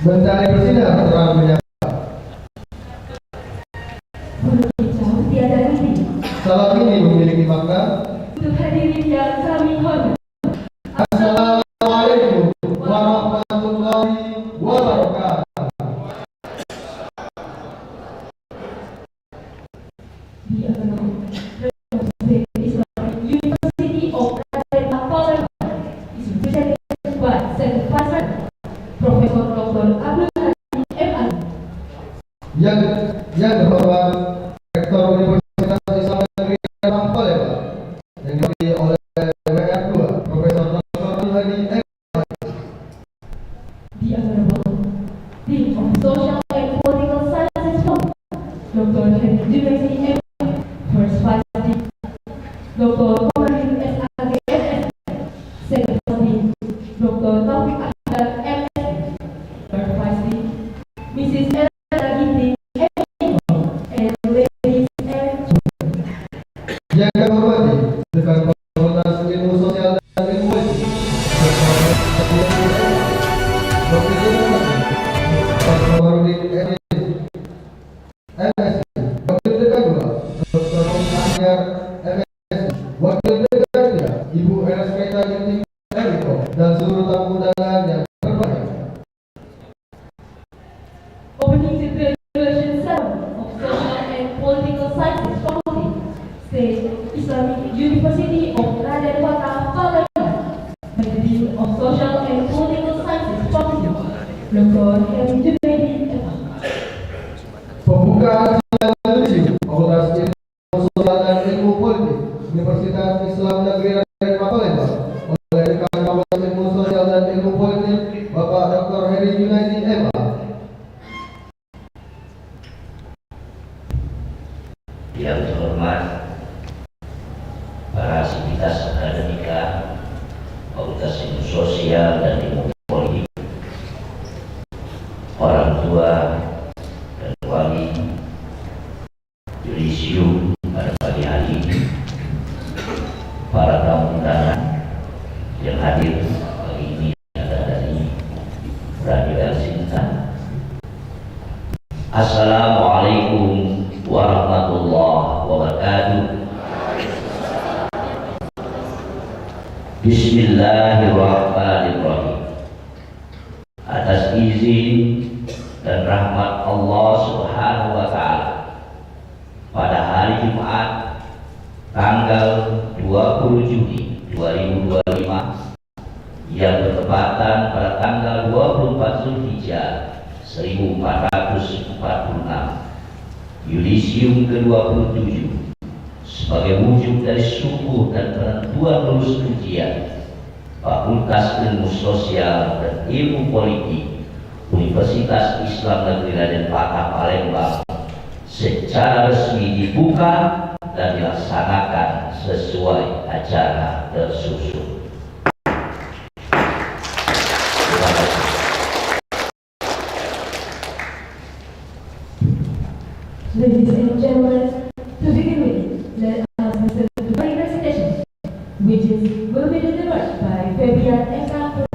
Mencari bersinar terang menyapa. Berbicara tiada henti. Salam ini memiliki makna. Untuk hadirin yang kami hormati. Assalamualaikum warahmatullahi wabarakatuh. Di University of Palembang is presented by Secretary Profesor Dr. Abdul Hadi M.A. Yang terhormat Rektor Universitas Islam Negeri Palembang yang dipilih oleh WR2 Profesor Dr. Abdul Hadi M.A. The Honorable Dean of Social and Political Sciences Dr. Henry Junaidi M. First Vice Dean Dr. Komarudin S.A.G.S. Secretary Dr. Taufik Ahmad M.S. Third Vice Dean Mrs. Elena Ginting M. and Ladies M. Yang kami hormati Dekan Fakultas Ilmu Sosial dan Ilmu Politik Dr. Komarudin MS, Wakil Dekan 2 Dr. Ahmad MS, Wakil Dekan 3 Ibu Elasketa Ginting Eriko, dan seluruh tamu undangan yang berbahagia. Opening the graduation ceremony of Social and Political Sciences Faculty, State Islamic University of Raden Fata, Palembang, by the Dean of Social and Political Sciences Faculty, Dr. Henry Junaidi M.A. Pembukaan sidang yudisium Fakultas Ilmu Sosial dan Ilmu Politik Universitas Islam Negeri Raden Palembang oleh Dekan Fakultas Ilmu Sosial dan Ilmu Politik Bapak Dr. Henry Junaidi M.A. Yang terhormat para sivitas akademika Fakultas Ilmu Sosial dan Ilmu Politik, orang tua dan wali yudisium pada pagi hari ini, para tamu undangan yang hadir pagi ini ada dari Radio El Sinta. Assalamualaikum warahmatullahi wabarakatuh. Bismillahirrahmanirrahim. Atas izin dan rahmat Allah Subhanahu wa Ta'ala, pada hari Jumat tanggal 20 Juni 2025 yang bertepatan pada tanggal 24 Zulhijjah 1446, yudisium ke-27 sebagai wujud dari syukur dan penentuan lulus ujian Fakultas Ilmu Sosial dan Ilmu Politik Universitas Islam Negeri Raden Fata Palembang secara resmi dibuka dan dilaksanakan sesuai acara tersusun. Terima kasih. Ladies and gentlemen, to begin with, let us listen to the recitation, which will be delivered by Febian Eka.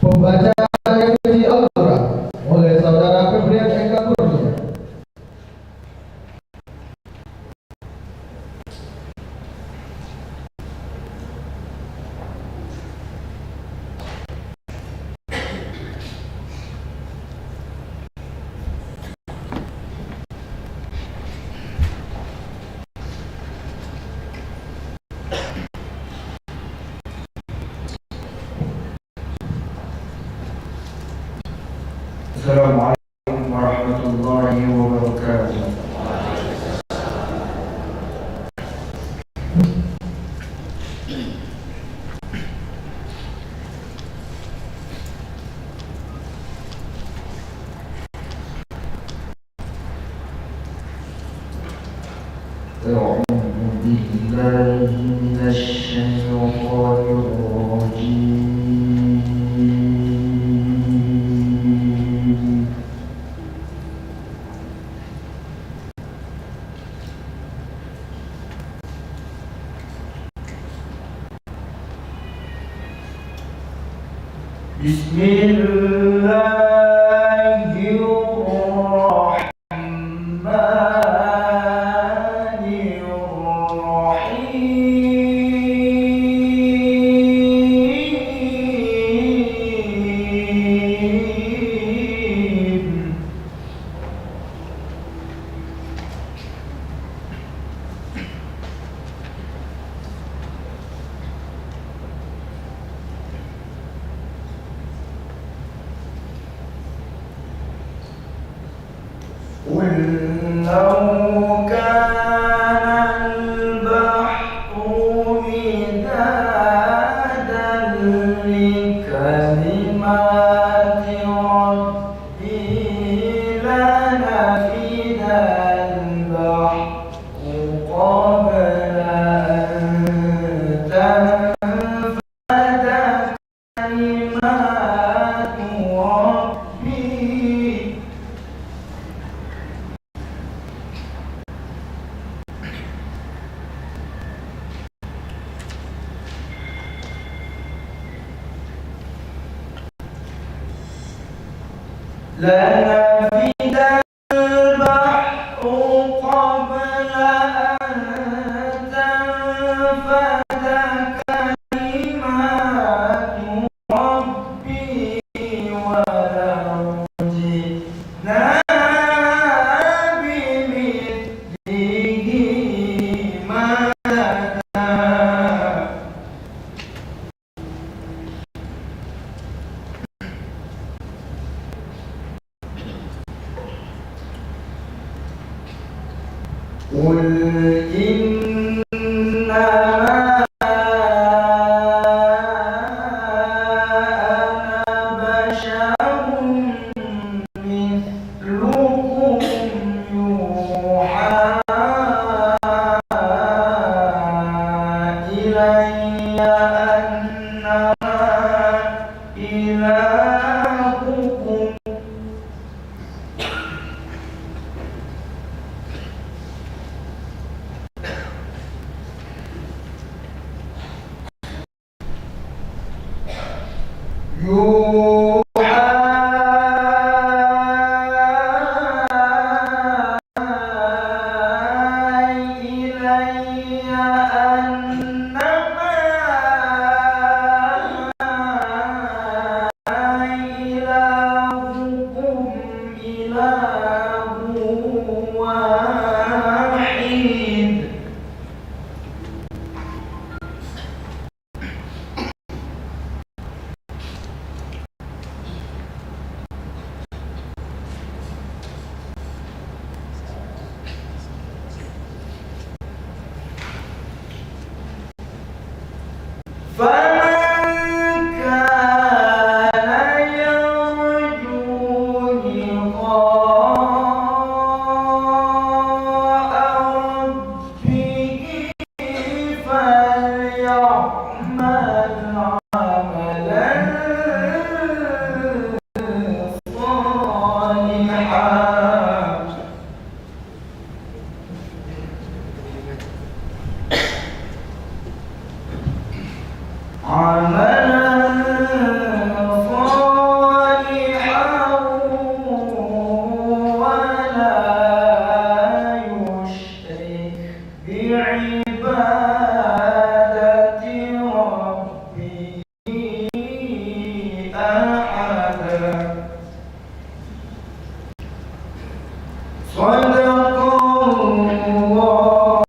Pembacaan yang suci Al-Quran oleh Saudara Febrian Eka Kurnia. Assalamualaikum warahmatullahi wabarakatuh. أعوذ بالله من الشيطان الرجيم. بسم الله لو كان البحر مدادا لكلمات ربي لنفد البحر قبل أن تنفد كلمات ربي. لنفد البحر قبل أن تنفد كلمات ربي ولو جئنا بمثله مددا. قل إنما أنا بشر مثلكم يوحى إلي أنما إلهكم يوحى إلي أنما إلهكم إله واحد. فمن كان يرجو لقاء ربه فليعمل عملا صالحا. عملا صالحا ولا يشرك بعبادة ربه أحدا. صدق الله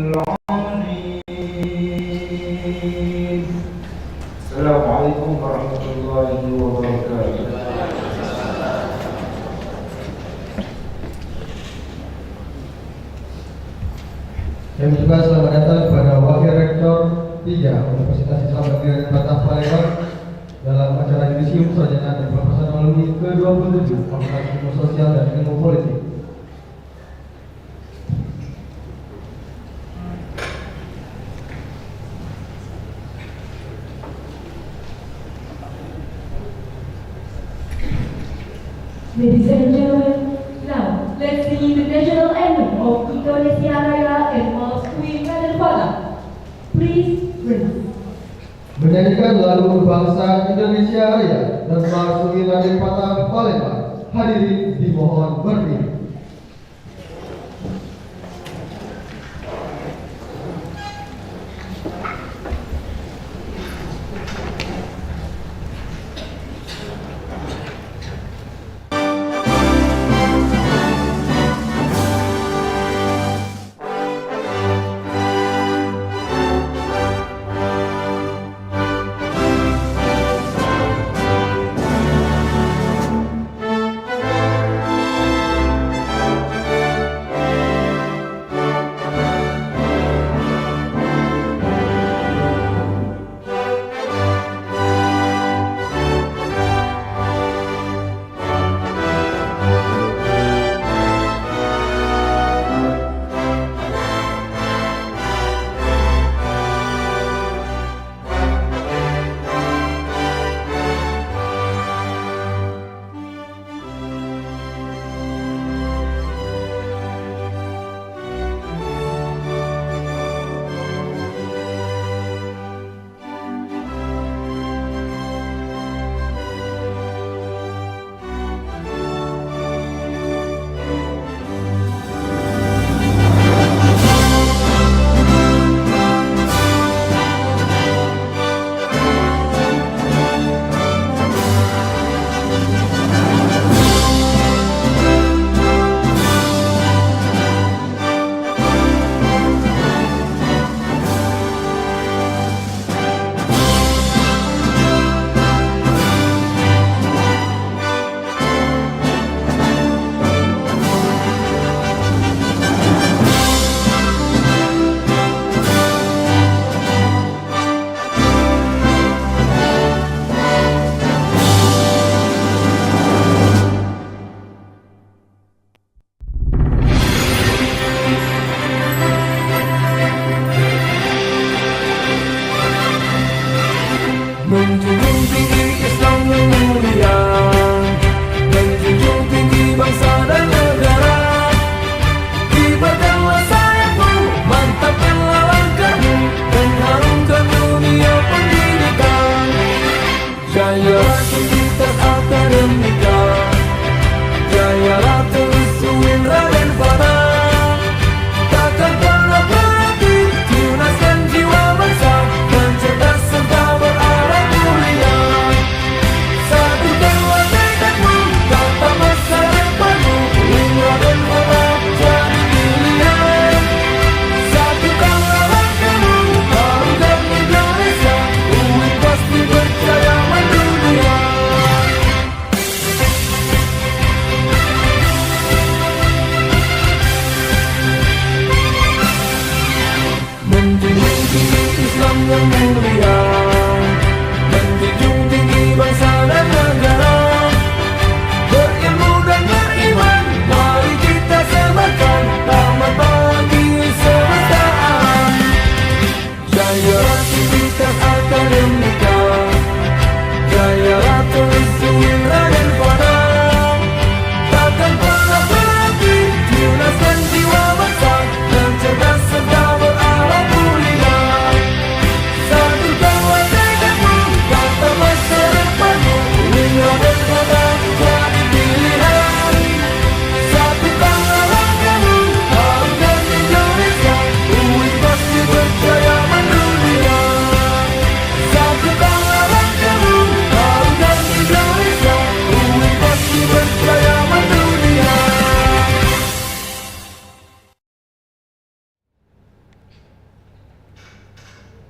العظيم. السلام عليكم ورحمة الله وبركاته. Yang juga selamat datang kepada Wakil Rektor 3 Universitas Islam Negeri Batam Palembang dalam acara Yudisium Sarjana dan Pelaksanaan Alumni ke-27 Fakultas Ilmu Sosial dan Ilmu Politik. Ladies and gentlemen, now let's sing the national anthem of Indonesia Raya and Mos Queen Fada. Please rise. Menyanyikan lagu bangsa Indonesia Raya dan Marsuki Raden Patah Palembang, hadirin dimohon berdiri.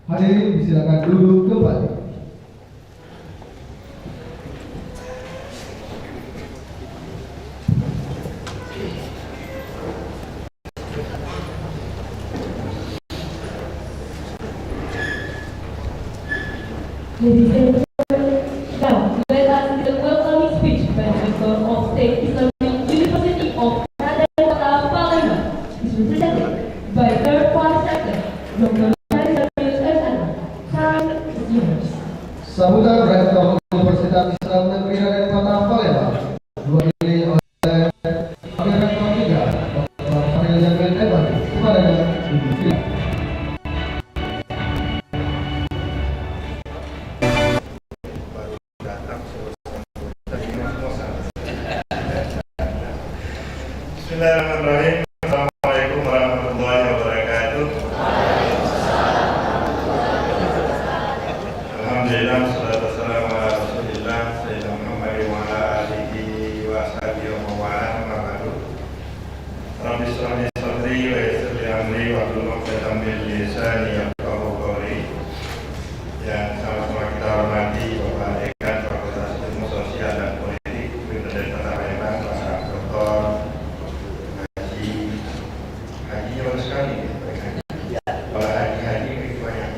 Hadirin disilakan duduk kembali. Ladies and gentlemen, now let us see the welcoming speech by the Rector of State Islamic University of Raden Kota Palembang is presented by third vice rector Dr. Harizal M. Time is yours. Sambutan Rektor Universitas Islam Negeri Raden Kota Palembang diwakili oleh Wakil Rektor 3 Dr. Harizal M. kepada Ibu Sila. Bismillahirrahmanirrahim. Assalamualaikum warahmatullahi wabarakatuh. Alhamdulillah, wassalatu wassalamu ala Rasulillah Sayyidina Muhammad wa ala alihi wa sahbihi wa mawala amma ba'du. Rabbi shrah li sadri wa yassir li amri wa hlul 'uqdatam min lisani yafqahu qawli. Yang sama-sama kita hormati Bapak Dekan Fakultas Ilmu Sosial dan Politik Universitas Kota Palembang, Pak Dr. Haji bagus sekali, kalau haji begitu banyak.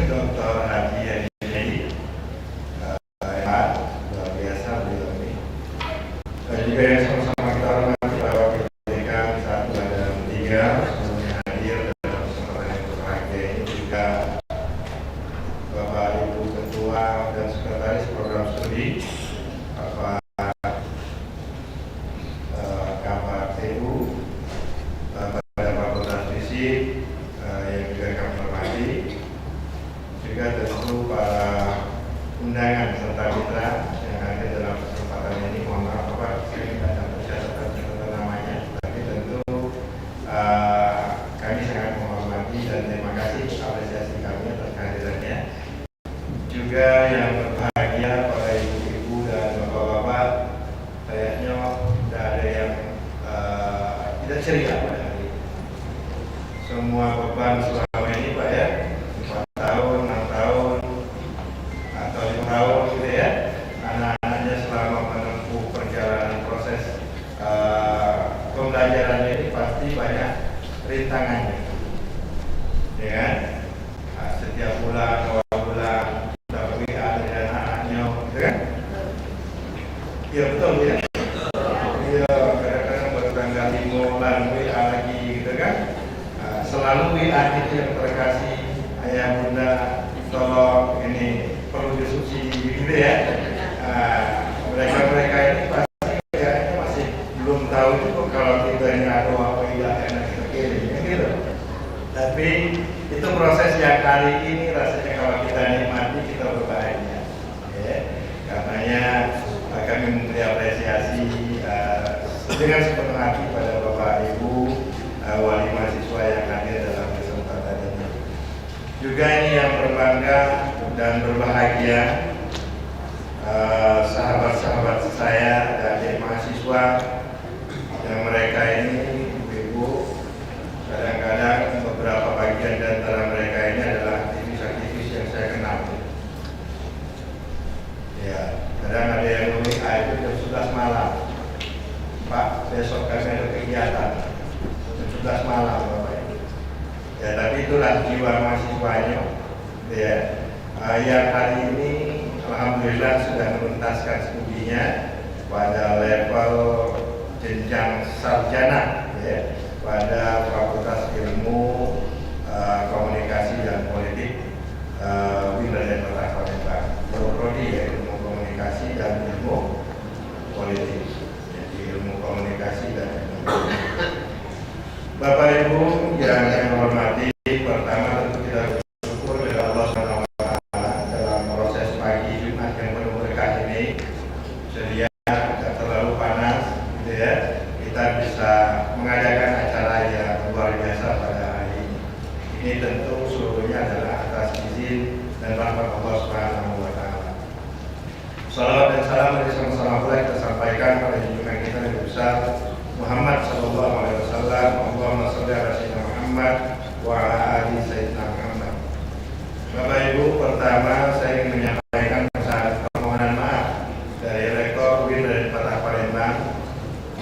Dr. Haji ini hebat, luar biasa beliau ini. Dan juga yang sama-sama kita hormati Pak Wakil Dekan 1 dan 3 semuanya hadir dalam kesempatan yang berbahagia ini, juga Bapak Ibu Ketua dan Sekretaris Program Studi, Bapak Kabar TU, pada Fakultas Fisik yang juga kami hormati, juga tentu para undangan serta mitra yang ada dalam kesempatan ini. Mohon maaf Bapak, saya tidak dapat catatan namanya, tapi tentu kami sangat menghormati dan terima kasih apresiasi kami atas kehadirannya. Juga yang berbahagia para ibu-ibu dan bapak-bapak, kayaknya tidak ada yang tidak ceria pada hari ini. Semua beban selama ini Pak ya, 4 tahun, 6 tahun, atau 5 tahun gitu ya, anak-anaknya selama menempuh perjalanan proses pembelajaran ini pasti banyak rintangannya, ya kan? Setiap bulan, awal bulan, kita WA dengan anak-anaknya, gitu kan? Iya betul ya. Iya, kadang-kadang baru tanggal 5 bulan WA lagi gitu kan. Selalu WA itu yang terkasih, ayah bunda tolong ini perlu disubsidi gitu ya. Mereka-mereka ini pasti kayaknya masih belum tahu juga kalau kita ini ada apa iya enak gitu. Tapi itu proses yang kali ini rasanya kalau kita nikmati kita berbahagia. Ya. Karenanya kami memberi apresiasi dengan sepenuh hati pada Bapak Ibu wali mahasiswa yang hadir dalam kesempatan ini. Juga ini yang berbangga dan berbahagia sahabat-sahabat saya dan mahasiswa yang mereka ini ibu-ibu, kadang-kadang beberapa bagian di antara mereka ini adalah aktivis-aktivis yang saya kenal. Ya, kadang ada yang WA itu jam 11 malam. Pak, besok kami ada kegiatan jam 11 malam Bapak Ibu. Ya, tapi itulah jiwa mahasiswanya. Ya, yang hari ini alhamdulillah sudah menuntaskan studinya pada level jenjang sarjana, ya, pada Fakultas Ilmu Komunikasi dan Politik Universitas Kota Palembang. Prodi ya, Ilmu Komunikasi dan Ilmu Politik. Jadi Ilmu Komunikasi dan Ilmu Politik. Bapak Ibu yang saya hormati, pertama tentu kita bersyukur kepada Allah SWT dalam proses pagi Jumat yang penuh berkah ini. Sedia tidak terlalu panas, gitu ya. Kita bisa mengadakan acara yang luar biasa pada hari ini. Ini tentu seluruhnya adalah atas izin dan rahmat Allah SWT. Salawat dan salam dari sama-sama pula kita sampaikan pada junjungan kita Nabi besar Muhammad Sallallahu Alaihi Wasallam. Allahumma sholli ala Sayyidina Muhammad wa ala ali Sayyidina Muhammad. pertama saya ingin menyampaikan permohonan maaf dari Rektor UIN dari Kota Palembang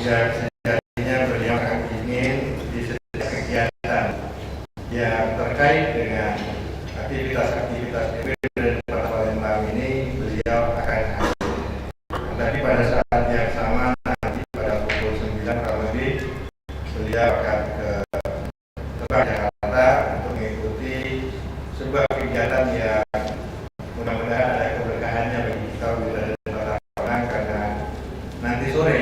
yang sejatinya beliau ingin di setiap kegiatan yang terkait dengan aktivitas-aktivitas di UIN dari Kota Palembang ini beliau akan hadir. Tapi pada saat yang sama nanti pada pukul 9 kurang lebih beliau akan ke Jakarta untuk mengikuti sebuah kegiatan yang mudah-mudahan ada keberkahannya bagi kita dari orang, karena nanti sore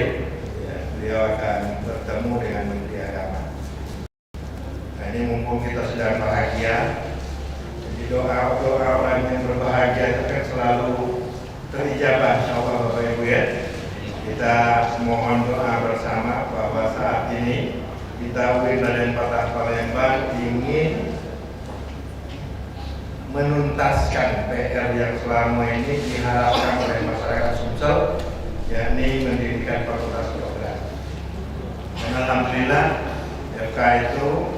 ya, beliau akan bertemu dengan Menteri Agama. Nah, ini mumpung kita sedang bahagia, jadi doa orang yang berbahagia itu kan selalu terijabah, insyaallah Bapak Ibu ya. Kita mohon doa bersama bahwa saat ini kita UIN Raden Patah Palembang ingin menuntaskan PR yang selama ini diharapkan oleh masyarakat Sumsel, yakni mendirikan fakultas kedokteran. Dan alhamdulillah FK itu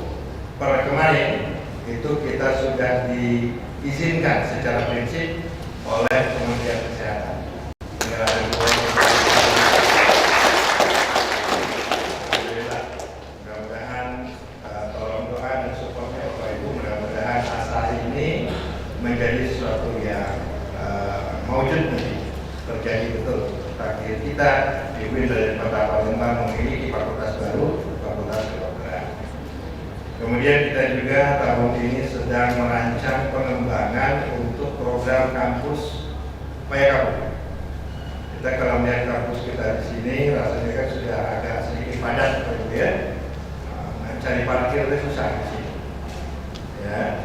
per kemarin itu kita sudah diizinkan secara prinsip oleh Kementerian Kesehatan. Alhamdulillah, mudah-mudahan tolong doa dan supportnya Bapak Ibu, mudah-mudahan asal ini menjadi sesuatu yang mewujud nanti terjadi betul. Takdir kita di UIN dari Kota Palembang memiliki fakultas baru, fakultas kedokteran. Kemudian kita juga tahun ini sedang merancang pengembangan untuk program kampus Payakabu. Kita kalau melihat kampus kita di sini rasanya kan sudah agak sedikit padat, ya. Cari parkir itu susah di sini. Ya.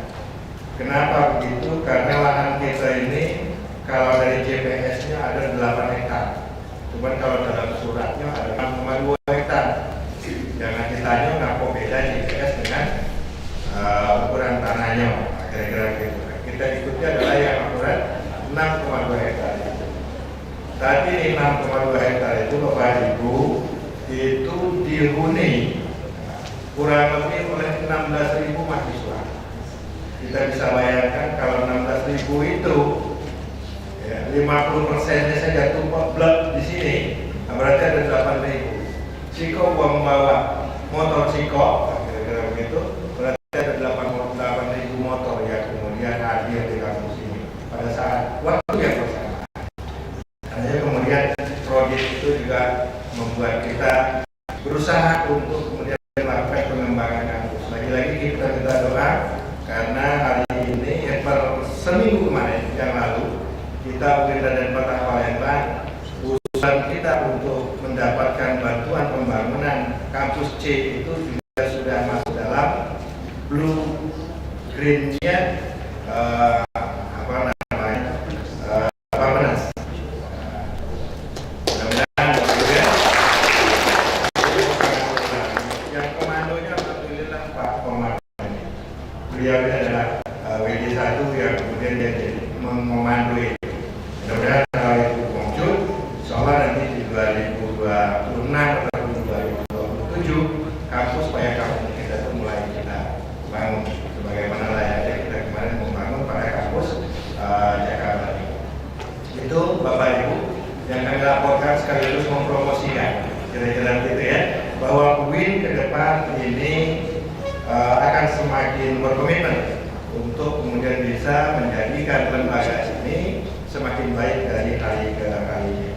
Kenapa begitu? Karena lahan kita ini kalau dari GPS-nya ada 8 hektar. Cuman kalau dalam suratnya ada 6,2 hektar. Jangan ditanya kenapa beda GPS dengan ukuran tanahnya. Kira-kira gitu. Kita ikuti adalah yang akurat 6,2 hektar. Tadi 6,2 hektar itu Bapak Ibu itu dihuni kurang lebih oleh 16.000 mahasiswa. Kita bisa bayangkan kalau 16.000 itu ya, 50%-nya saja tumpah blok di sini, berarti ada 8.000. Siko membawa motor Siko, kira-kira begitu, berarti ada 8.000 motor yang kemudian hadir di kampus ini pada saat waktu yang bersamaan. Hanya kemudian proyek itu juga membuat kita berusaha untuk kemudian melakukan pengembangan kampus. Lagi-lagi kita minta doa karena hari ini per seminggu kemarin yang lalu kita UIN Raden Patah Palembang usulan kita untuk mendapatkan bantuan pembangunan kampus C itu juga sudah masuk dalam blueprint-nya Bapenas. Mudah-mudahan yang komandonya alhamdulillah Pak Komar. Beliau ini adalah WD1 yang kemudian dia memandui. Mudah-mudahan hal itu muncul, insyaallah nanti di 2026 atau 2027 kampus Payakabu kita itu mulai kita bangun sebagaimana layaknya kita kemarin membangun pada kampus Jakarta. Itu Bapak Ibu yang kami laporkan sekaligus mempromosikan kira-kira gitu ya, bahwa UIN ke depan ini akan semakin berkomitmen untuk kemudian bisa menjadikan lembaga ini semakin baik dari hari ke harinya.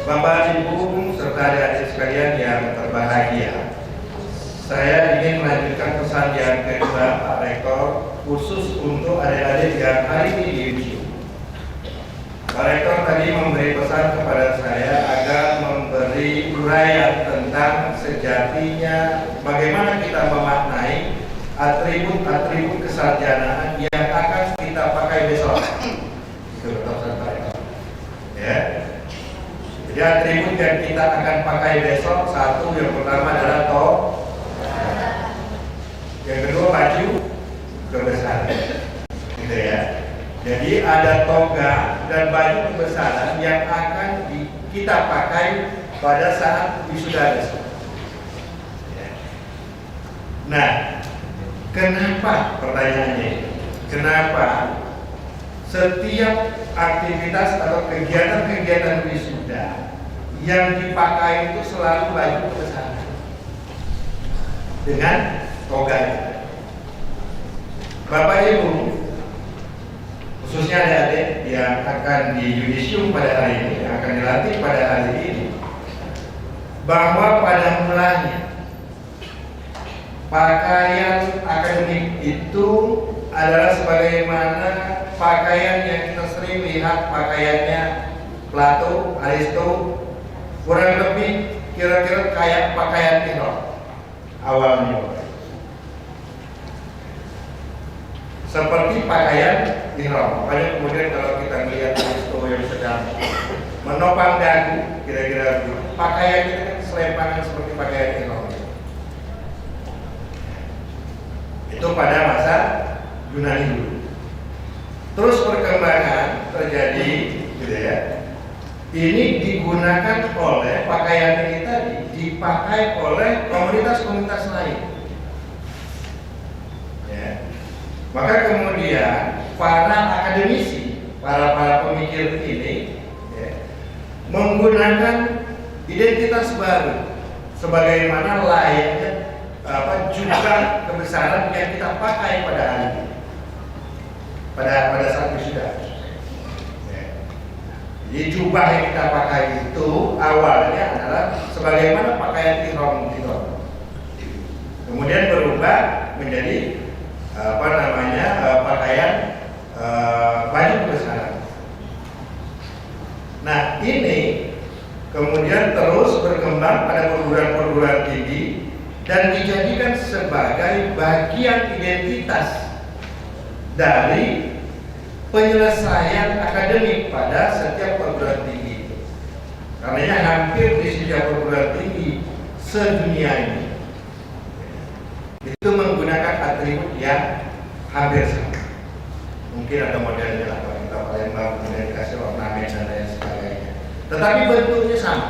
Bapak Ibu serta adik-adik sekalian yang berbahagia, saya ingin melanjutkan pesan yang kedua Pak Rektor khusus untuk adik-adik yang hari ini di UIN. Pak Rektor tadi memberi pesan kepada saya agar memberi uraian tentang sejatinya bagaimana kita memaknai atribut-atribut kesarjanaan yang akan kita pakai besok. Itu pesan Pak Rektor. Ya. Jadi atribut yang kita akan pakai besok, satu yang pertama adalah yang kedua baju kebesaran. Gitu ya. Jadi ada toga dan baju kebesaran yang akan kita pakai pada saat wisuda besok. Nah, Kenapa? Pertanyaannya, kenapa setiap aktivitas atau kegiatan-kegiatan wisuda yang dipakai itu selalu baju kebesaran dengan toga? Bapak Ibu, khususnya adik-adik yang akan di yudisium pada hari ini, yang akan dilantik pada hari ini, bahwa pada mulanya pakaian akademik itu adalah sebagaimana pakaian yang kita sering lihat pakaiannya Plato, Aristo, kurang lebih kira-kira kayak pakaian ihram awalnya, seperti pakaian ihram. Makanya kemudian kalau kita melihat Aristo yang sedang menopang dagu, kira-kira pakaiannya kan selempangan seperti pakaian ihram. Itu pada masa Yunani dulu. Terus perkembangan terjadi, gitu ya. Ini digunakan oleh pakaian ini tadi, dipakai oleh komunitas-komunitas lain. Ya. Maka kemudian para akademisi, para pemikir ini, ya, menggunakan identitas baru, sebagaimana layaknya jubah kebesaran yang kita pakai pada hari ini, pada saat wisuda. Jadi jubah yang kita pakai itu awalnya adalah sebagaimana pakaian ihram itu, kemudian berubah menjadi pakaian baju kebesaran. Nah, ini kemudian terus berkembang pada perguruan-perguruan tinggi dan dijadikan sebagai bagian identitas dari penyelesaian akademik pada setiap perguruan tinggi. Karena hampir di setiap perguruan tinggi sedunia ini itu menggunakan atribut yang hampir sama. Mungkin ada modelnya lah, kalau kita Palembang kemudian dikasih ornamen dan lain sebagainya. Tetapi bentuknya sama,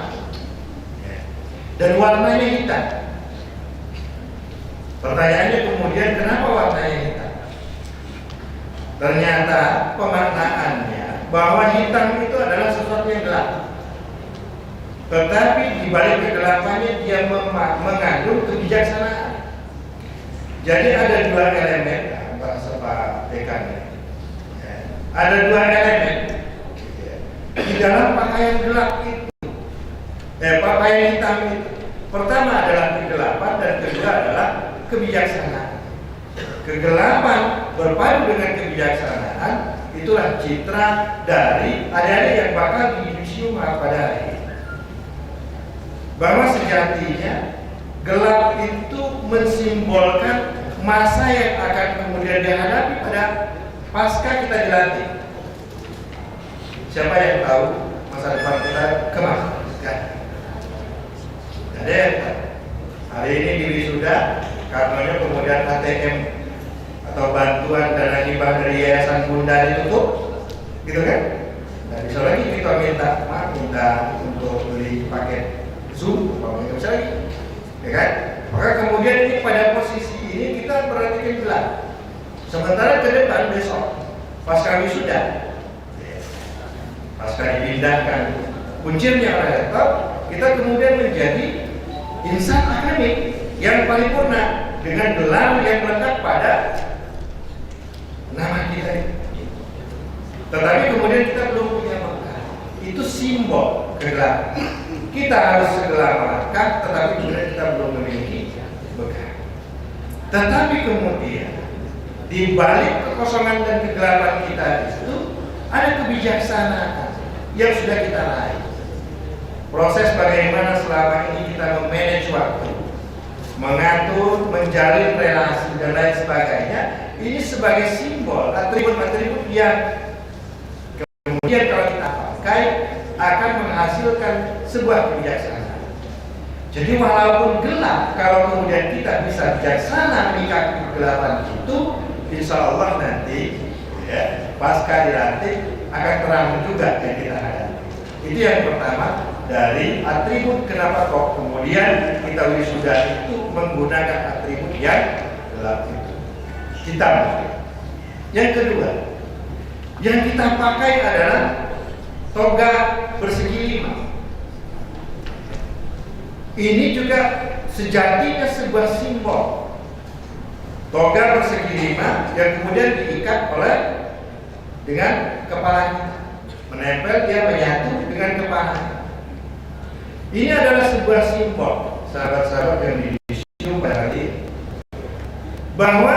dan warnanya hitam. Pertanyaannya kemudian kenapa warnanya hitam? Ternyata pemaknaannya bahwa hitam itu adalah sesuatu yang gelap. Tetapi di balik kegelapannya dia mengandung kebijaksanaan. Jadi ada dua elemen, bahasa Pak Dekan. Ada dua elemen di dalam pakaian gelap itu, pakaian hitam itu. Pertama adalah kegelapan dan kedua adalah kebijaksanaan. Kegelapan berpadu dengan kebijaksanaan, itulah citra dari adik-adik yang bakal di yudisium pada hari ini. Bahwa sejatinya gelap itu mensimbolkan masa yang akan kemudian dihadapi pada pasca kita dilantik. Siapa yang tahu masa depan kita kemana? Ada yang tahu? Hari ini di wisuda, karenanya kemudian ATM atau bantuan dana hibah dari Yayasan Bunda ditutup, gitu kan? Nah, bisa lagi kita minta untuk beli paket Zoom, umpamanya bisa lagi, ya kan? Maka kemudian ini pada posisi ini kita perhatikan gelap. Sementara ke depan besok, pasca wisuda, pasca dipindahkan kuncirnya oleh rektor, kita kemudian menjadi insan akademik yang paripurna dengan gelar yang melekat pada nama kita ini. Tetapi kemudian kita belum punya bekal. Itu simbol kegelapan. Kita harus segera melangkah, tetapi kemudian kita belum memiliki bekal. Tetapi kemudian di balik kekosongan dan kegelapan kita itu ada kebijaksanaan yang sudah kita raih. Proses bagaimana selama ini kita memanage waktu, mengatur, menjalin relasi dan lain sebagainya, ini sebagai simbol atribut-atribut yang kemudian kalau kita pakai akan menghasilkan sebuah kebijaksanaan. Jadi walaupun gelap, kalau kemudian kita bisa bijaksana menyikapi kegelapan itu, insya Allah nanti ya, pasca dilantik akan terang juga yang kita hadapi. Itu yang pertama dari atribut kenapa kok kemudian kita wisuda itu menggunakan atribut yang gelap itu. kita muslim. Yang kedua, yang kita pakai adalah toga persegi 5. Ini juga sejatinya sebuah simbol. Toga persegi 5 yang kemudian diikat oleh dengan kepalanya, menempel, dia menyatu dengan kepalanya. Ini adalah sebuah simbol, sahabat-sahabat yang disium pada hari ini, bahwa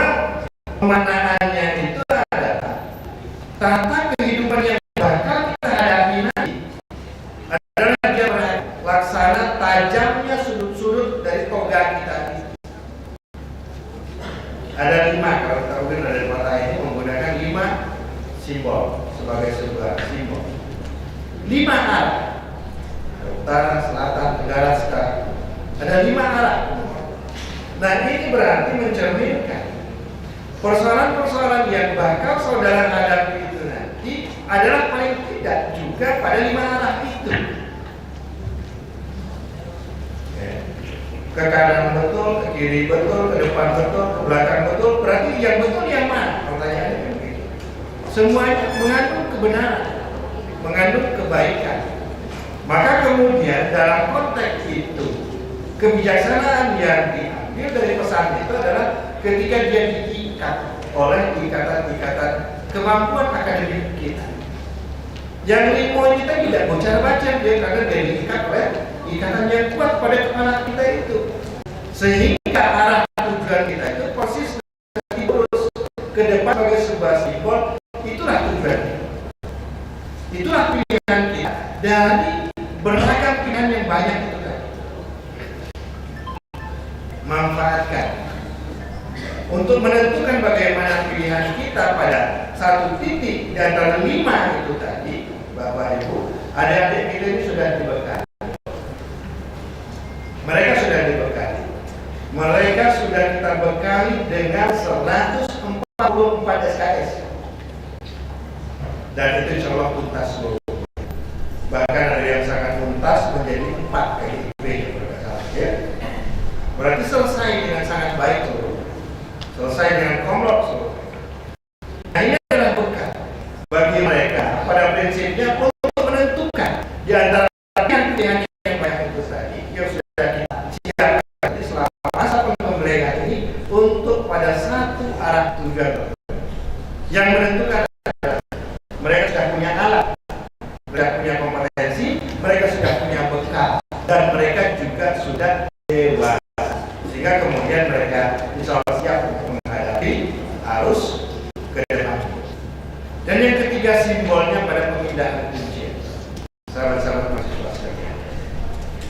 pemaknaannya itu adalah tata kehidupan yang bakal kita hadapi nanti adalah dia laksana tajamnya sudut-sudut dari toga kita ini. Ada 5, kalau kita mungkin ada di mata ini menggunakan 5 simbol sebagai sebuah simbol. 5 arah, utara, selatan, tenggara, selatan. Ada 5 arah. Nah, ini berarti mencerminkan persoalan-persoalan yang bakal saudara hadapi itu nanti adalah paling tidak juga pada 5 arah itu. Ke kanan betul, ke kiri betul, ke depan betul, ke belakang betul. Berarti yang betul yang mana? Pertanyaannya kan begitu. Semuanya mengandung kebenaran, mengandung kebaikan. Maka kemudian dalam konteks itu, kebijaksanaan yang diambil dari pesan itu adalah ketika dia diikat oleh ikatan-ikatan kemampuan akademik kita. Yang 5 kita tidak bocor-bocor dia karena dia diikat oleh ikatan yang kuat pada kepala kita itu, sehingga arah tujuan kita itu persis terus ke depan sebagai sebuah simbol. Itulah tujuan kita, itulah pilihan kita dari beragam pilihan yang banyak itu kan. Manfaatkan untuk menentukan bagaimana pilihan kita pada satu titik di antara 5 itu tadi. Bapak Ibu, adik-adik kita ini sudah dibekali. Mereka sudah dibekali. Mereka sudah kita bekali dengan 144 SKS. Dan itu insya Allah tuntas seluruh. Bahkan ada yang sangat tuntas menjadi 4 KIP ya. Berarti selesai dengan sangat baik seluruh. Selesai dengan komplot seluruh. Nah, ini adalah bekal bagi mereka pada prinsipnya untuk menentukan di antara pilihan yang banyak itu tadi yang sudah kita siapkan selama masa pembelajaran ini untuk pada satu arah tujuan. Yang menentukan adalah mereka sudah punya alat, mereka punya kompetensi, mereka sudah punya bekal, dan mereka juga sudah dewasa, sehingga kemudian mereka insya Allah siap untuk menghadapi arus ke depan. Dan yang ketiga simbolnya pada pemindahan kuncir. Sahabat-sahabat mahasiswa sekalian,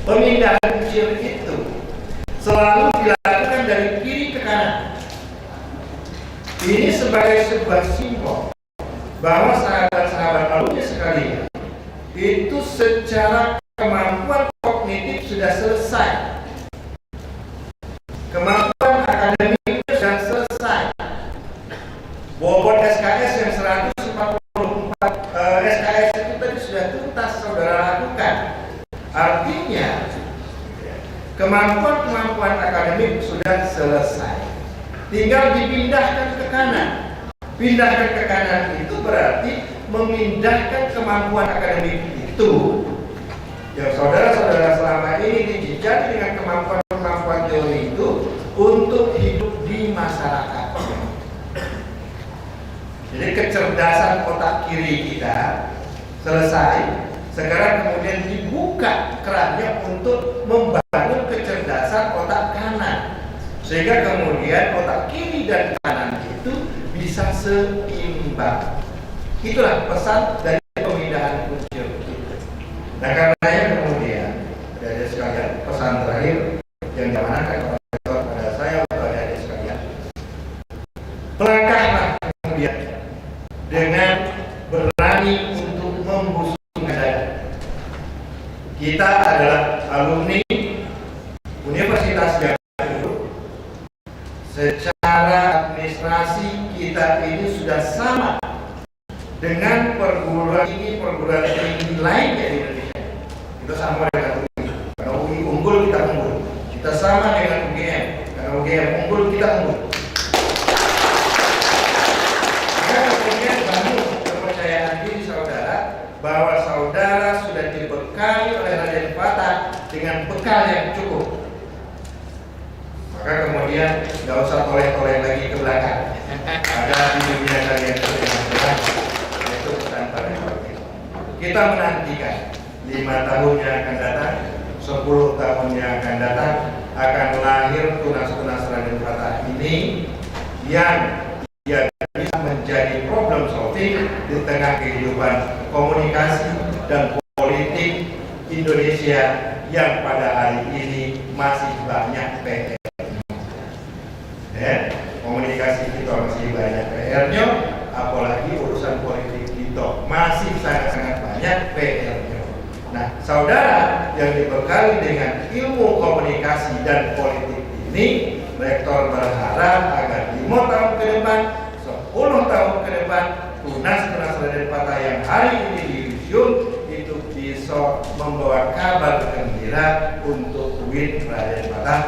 pemindahan kuncir itu selalu dilakukan dari kiri ke kanan. Ini sebagai sebuah simbol bahwa sahabat-sahabat alumni sekalian itu secara kemampuan kognitif sudah selesai, kemampuan akademik sudah selesai. Bobot SKS yang 144 SKS itu tadi sudah tuntas saudara lakukan. Artinya kemampuan-kemampuan akademik sudah selesai, tinggal dipindahkan ke kanan. Pindahkan ke kanan itu berarti memindahkan kemampuan akademik itu yang saudara-saudara selama ini dijajah dengan kemampuan-kemampuan teori itu untuk hidup di masyarakat. Jadi kecerdasan otak kiri kita selesai, sekarang kemudian dibuka kerannya untuk membangun kecerdasan otak kanan, sehingga kemudian otak kiri dan kanan itu bisa seimbang. Itulah pesan dari pemindahan kuncir itu. Nah, karenanya kemudian adik-adik sekalian, pesan terakhir yang diamanahkan kepada saya untuk adik-adik sekalian, melangkahlah kemudian dengan berani untuk membusungkan dada. Kita adalah alumni Universitas Jakarta. Secara administrasi kita ini sudah sama dengan perguruan tinggi lainnya di Indonesia. Kita sama dengan UI. Karena UI unggul, kita unggul. Kita sama dengan UGM. Karena UGM unggul, kita unggul. dengan bekal yang cukup. Maka kemudian nggak usah toleh-toleh lagi ke belakang. Ada di dunia kalian itu pesan pada kita menantikan 5 tahun yang akan datang, 10 tahun yang akan datang akan lahir tunas-tunas Raden Fatah ini yang dia bisa menjadi problem solving di tengah kehidupan komunikasi dan politik Indonesia yang pada hari ini masih banyak PR. Komunikasi kita masih banyak PR-nya, apalagi urusan politik kita masih sangat-sangat banyak PR-nya. Nah, saudara yang dibekali dengan ilmu komunikasi dan politik ini, Rektor berharap agar 5 tahun ke depan, 10 tahun ke depan, tunas-tunas Raden Fatah yang hari ini diusun itu bisa membawa kabar gembira untuk UIN Raden Fatah.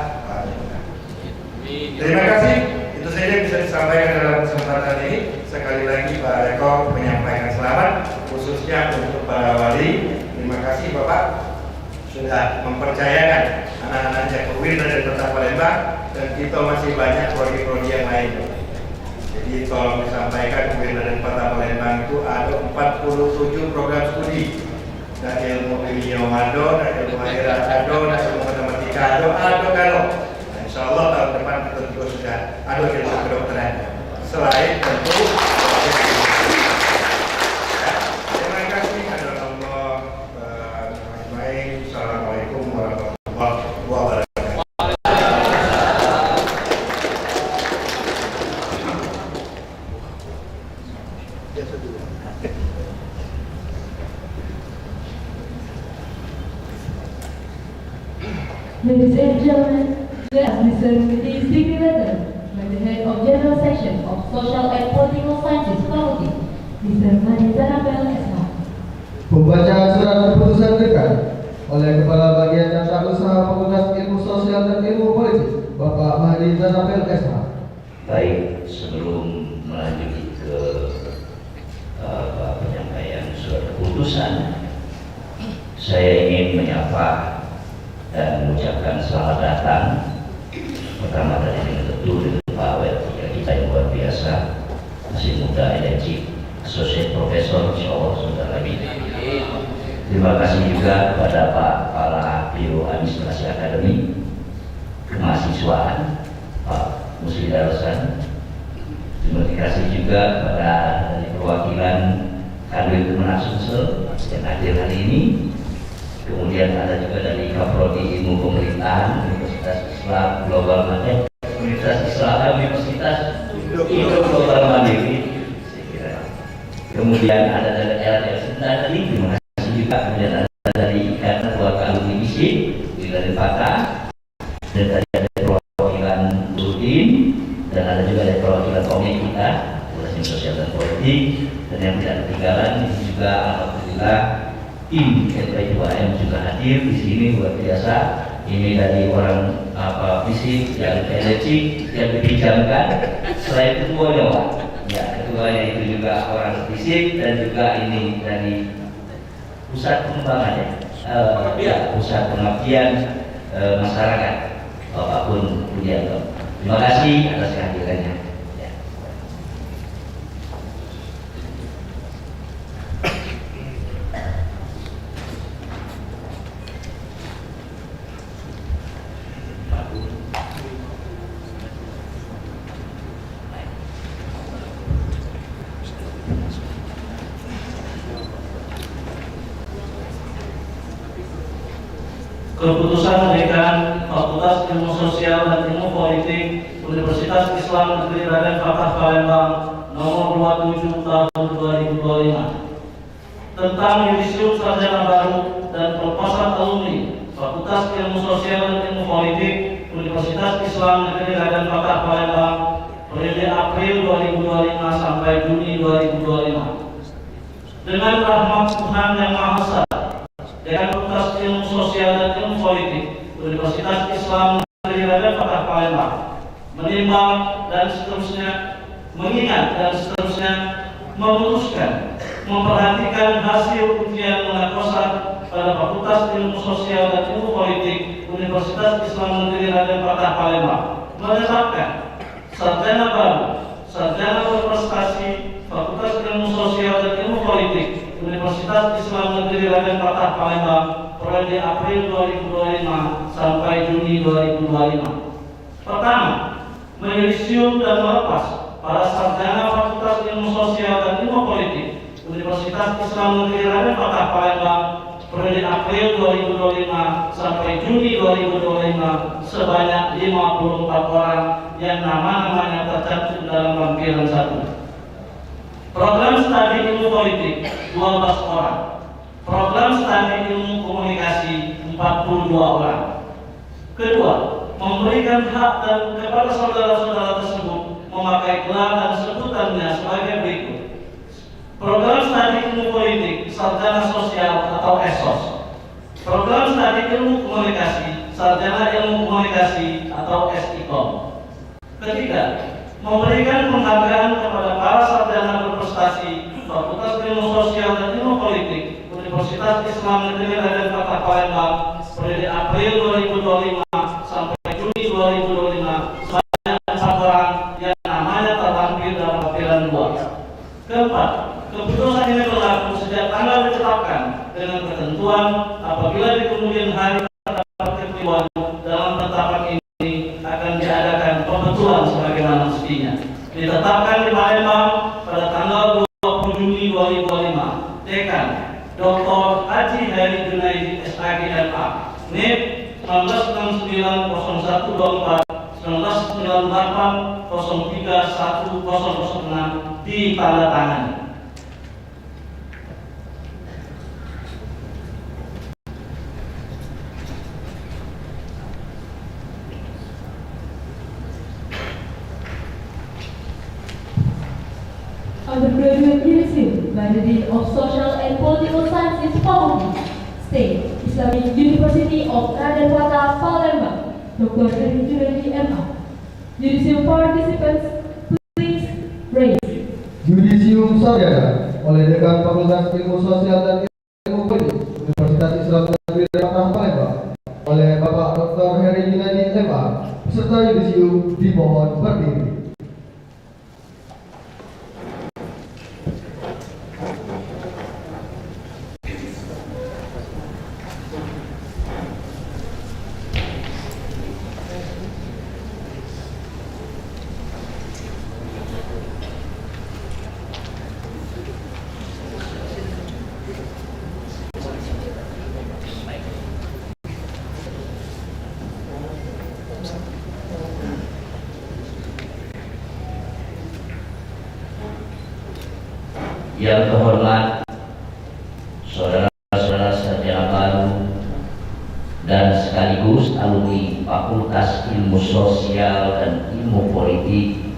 Terima kasih. Itu saja bisa disampaikan dalam kesempatan ini. Sekali lagi Pak Rektor menyampaikan selamat khususnya untuk para wali. Terima kasih Bapak sudah mempercayakan anak-anaknya ke UIN Raden Fatah Palembang, dan kita masih banyak prodi-prodi yang lain. Jadi tolong disampaikan UIN Raden Fatah Palembang itu ada 47 program studi. Dari ilmu kimia ada, dari ilmu akhirat ada, dari ilmu matematika ada kalau. Insya Allah tahun depan kita juga sudah ada ilmu kedokteran. Selain tentu terima kasih kepada Allah. Assalamualaikum warahmatullahi wabarakatuh. Ladies and gentlemen, let us listen to this dignity letter by the head of General Section of Social and Political Sciences Faculty, Mr. Mani Zanabel SH. Pembacaan surat keputusan dekan oleh Kepala Bagian Tata Usaha Fakultas Ilmu Sosial dan Ilmu Politik, Bapak Mahdi Zanabel SH. Baik, sebelum melanjutkan ke penyampaian surat keputusan, saya ingin menyapa dan mengucapkan selamat datang pertama tadi dengan tentu dengan Pak Awet kita yang luar biasa, masih muda, energi, associate profesor, insya Allah sudah lagi. Terima kasih juga kepada Pak Kepala Biro Administrasi Akademi Kemahasiswaan Pak Musli Darosan. Terima kasih juga kepada dari perwakilan Kanwil Kemenak Sumsel yang hadir hari ini. Kemudian ada juga dari Kaprodi Ilmu Pemerintahan Universitas Islam Global Mandiri, Universitas Islam Universitas Indo Global Mandiri. Kemudian ada dari LRS tadi, terima kasih juga. Kemudian ada dari Ikatan Keluarga Alumni ISI di Raden Fatah, dan tadi ada perwakilan Udin, dan ada juga dari perwakilan komite kita, Komunikasi Sosial dan Politik, dan yang tidak ketinggalan ini juga alhamdulillah tim LP2M juga hadir di sini luar biasa. Ini dari orang fisik yang energi yang dipinjamkan. Selain ketuanya Pak, ya ketuanya itu juga orang fisik dan juga ini dari pusat pengembangan ya, pusat pengabdian masyarakat Bapak Pun Budianto. Terima kasih atas kehadirannya. Keputusan Dekan Fakultas Ilmu Sosial dan Ilmu Politik Universitas Islam Negeri Raden Fatah Palembang nomor 27 tahun 2025 tentang yudisium sarjana baru dan pelepasan alumni Fakultas Ilmu Sosial dan Ilmu Politik Universitas Islam Negeri Raden Fatah Palembang periode April 2025 sampai Juni 2025. Dengan rahmat Tuhan Yang Maha Esa, Dekan Fakultas Ilmu Sosial dan Ilmu Politik Universitas Islam Negeri Raden Fatah Palembang menimbang dan seterusnya, mengingat dan seterusnya, memutuskan memperhatikan hasil ujian munakosah pada Fakultas Ilmu Sosial dan Ilmu Politik Universitas Islam Negeri Raden Patah Palembang menetapkan sarjana baru, sarjana berprestasi Fakultas Ilmu Sosial dan Ilmu Politik Universitas Islam Negeri Raden Patah Palembang periode April 2025 sampai Juni 2025. Pertama, menyisium dan melepas para sarjana Fakultas Ilmu Sosial dan Ilmu Politik Universitas Islam Negeri Raden Patah Palembang periode April 2025 sampai Juni 2025 sebanyak 54 orang yang nama-namanya tercantum dalam lampiran 1. Program studi ilmu politik 12 orang. Program studi ilmu komunikasi 42 orang. Kedua, memberikan hak dan kepada saudara-saudara tersebut memakai gelar dan sebutannya sebagai berikut. Program studi ilmu politik sarjana sosial atau ESOS. Program studi ilmu komunikasi sarjana ilmu komunikasi atau SIKOM. Ketiga, memberikan penghargaan kepada para sarjana berprestasi Fakultas Ilmu Sosial dan Ilmu Politik Universitas Islam Negeri Raden Patah Palembang periode April 2025 sampai Juni 2025 sebanyak 4 orang yang namanya terlampir dalam lampiran 2. Keempat, keputusan ini berlaku sejak tanggal ditetapkan dengan ketentuan apabila di kemudian hari terdapat keperluan dalam penetapan ini akan diadakan pembetulan sebagaimana mestinya. Ditetapkan di Palembang pada tanggal 20 Juni 2025. Dekan Dr. Haji Heri Junaidi SAG MA, NIP 19690124 1998 031006 ditandatangani. Undergraduate University by the Dean of Social and Political Sciences, Fakultas State Islamic University of Raden Patah Palembang, Dr. Heri Junaidi MA. Judicial participants, please raise. Yudisium sarjana oleh Dekan Fakultas Ilmu Sosial dan Ilmu Politik Universitas Islam Negeri Raden Patah Palembang oleh Bapak Dr. Heri Junaidi MA, peserta yudisium dimohon berdiri. Yang terhormat saudara-saudara sarjana baru dan sekaligus alumni Fakultas Ilmu Sosial dan Ilmu Politik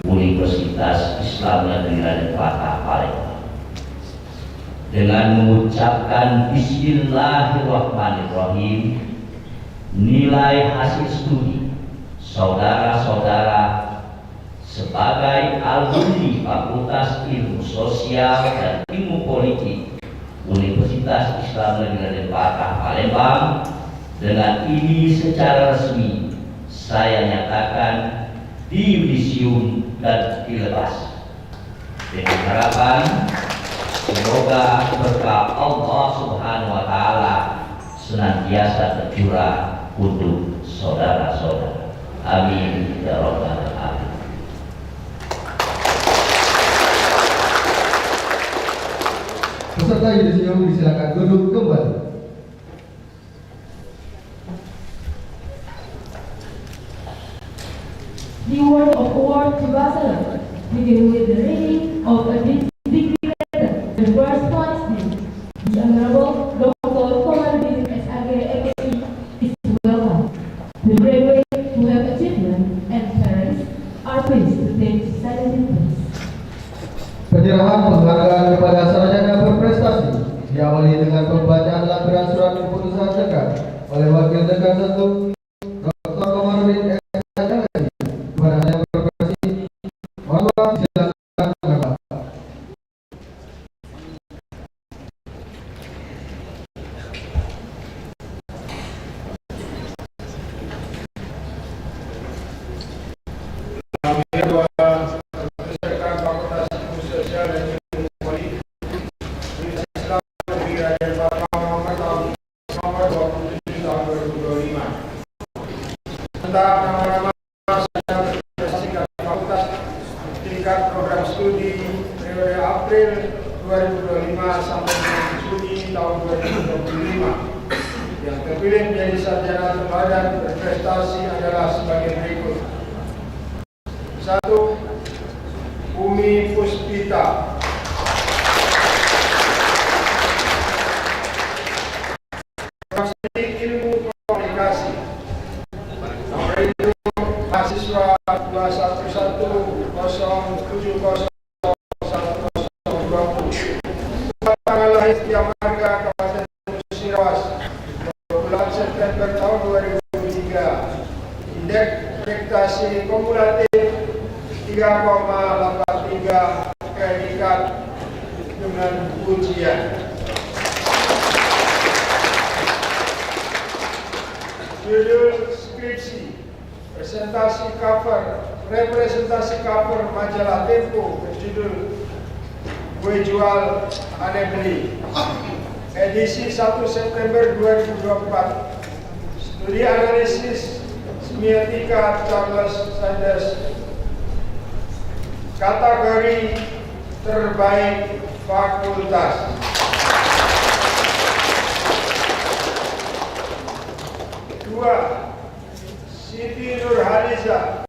Universitas Islam Negeri Raden Patah Palembang, dengan mengucapkan Bismillahirrahmanirrahim, nilai hasil studi saudara-saudara sebagai alumni Fakultas Ilmu Sosial dan Ilmu Politik Universitas Islam Negeri Raden Patah Palembang, dengan ini secara resmi saya nyatakan diyudisium dan dilepas, dengan harapan semoga berkah Allah Subhanahu wa Ta'ala senantiasa tercurah untuk saudara-saudara. Amin ya rabbal alamin. Peserta yudisium disilakan duduk kembali. The word of award to Bachelor, begin with the reading of a degree letter. The first one is the Honorable Dr. Komarudin SAG MSc is welcome. The graduates who have achievement and parents are pleased to take silent place. Penyerahan penghargaan kepada sarjana berprestasi diawali dengan pembacaan lampiran surat keputusan dekan oleh Wakil Dekan 1 Dr. Komarudin SAG MSc kepada yang berprestasi. Mohon maaf, silakan Bapak. serta nama-nama yang representasikan fakultas tingkat program studi periode April 2025 sampai dengan Juni tahun 2025 yang terpilih menjadi sarjana teladan berprestasi adalah sebagai berikut. 1. Umi Puspita. Ilmu komunikasi. Nomor itu mahasiswa 211070120. Tanggal lahir Setia Marga, Kabupaten Musirawas, 20 September tahun 2003. Indeks prestasi kumulatif 3,83, predikat dengan ujian. Judul skripsi, representasi cover majalah Tempo berjudul Gue Jual Aneh Beli, edisi 1 September 2024. Studi analisis semiotika Charles Sanders, kategori terbaik fakultas. Siti Nurhaliza,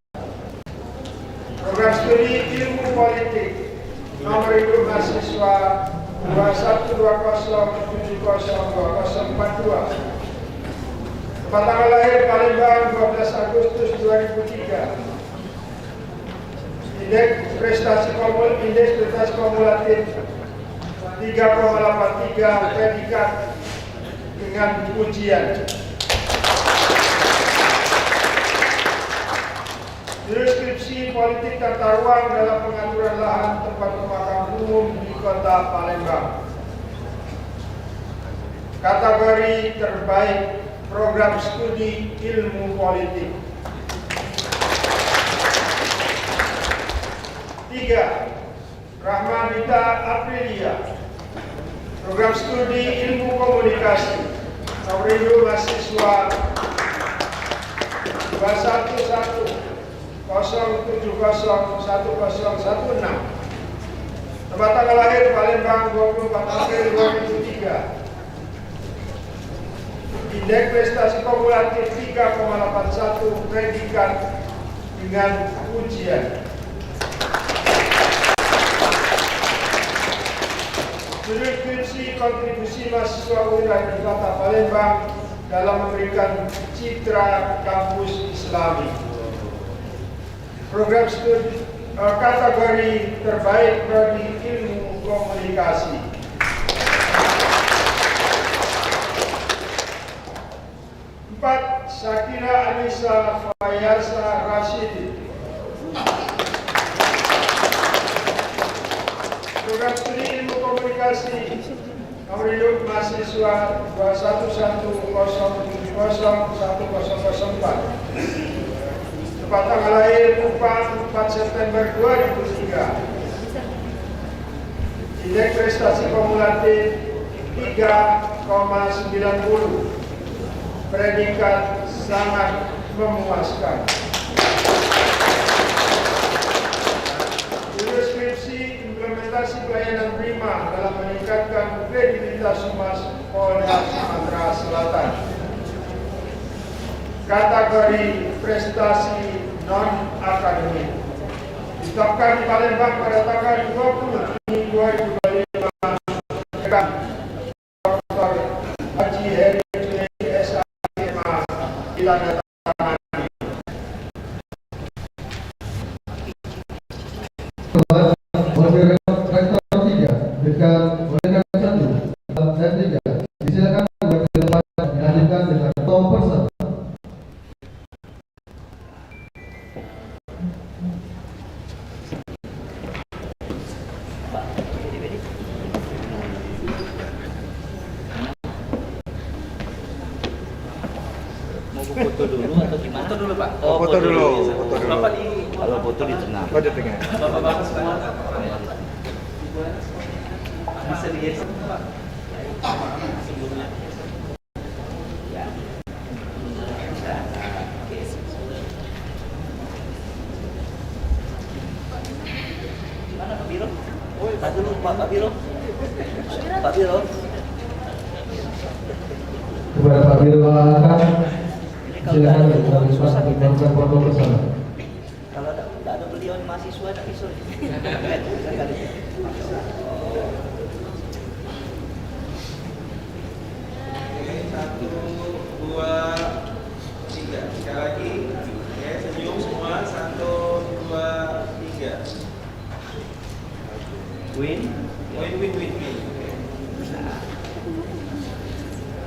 program studi ilmu politik, nomor induk mahasiswa 212070242. Tempat tanggal lahir Palembang 12 Agustus 2003. Indeks prestasi kumulatif 3,83, predikat dengan ujian. Judul skripsi politik tata ruang dalam pengaturan lahan tempat pemakaman umum di Kota Palembang. Kategori terbaik program studi ilmu politik. 3. Rahmanita Aprilia, program studi ilmu komunikasi, nomor induk mahasiswa 21107011016. Tempat tanggal lahir Palembang 24 April 2003. Indeks prestasi kumulatif 3,81, predikat dengan ujian. Judul skripsi kontribusi mahasiswa UIN Kota Palembang dalam memberikan citra kampus Islami. Program studi kategori terbaik prodi ilmu komunikasi. 4. Sakina Anissa Fayasa Rashidi, program studi ilmu komunikasi, nomor induk mahasiswa 211070104. Tempat tanggal lahir Kupang 4 September 2003. Indeks prestasi kumulatif 3,90, predikat sangat memuaskan. Judul skripsi implementasi pelayanan prima dalam meningkatkan kredibilitas Humas Polda Sumatera Selatan. Kategori prestasi non-akademik. Ditetapkan di Palembang pada tanggal 20 Juni 2025. Dr. Haji Heri S.A.M.A. ditandatangani. Oleh Rektor 3 dekat Oleh 1 dan 3 disilakan bertempat dilanjutkan dengan tom person. Mau foto dulu atau gimana? Foto dulu Pak. Oh, foto dulu. Bapak di kalau foto di tengah. Oh, di tengah. Bapak-bapak semua. Bisa digeser Pak. Sebelumnya. Ya. Oke. Pak Biro. Pak Biro. Kepada Pak Biro akan silakan melakukan foto bersama. Kalau tidak ada beliau mahasiswa tapi sorry. Satu, dua, tiga. Sekali lagi, oke, senyum semua. Satu, dua, tiga. Win. Win.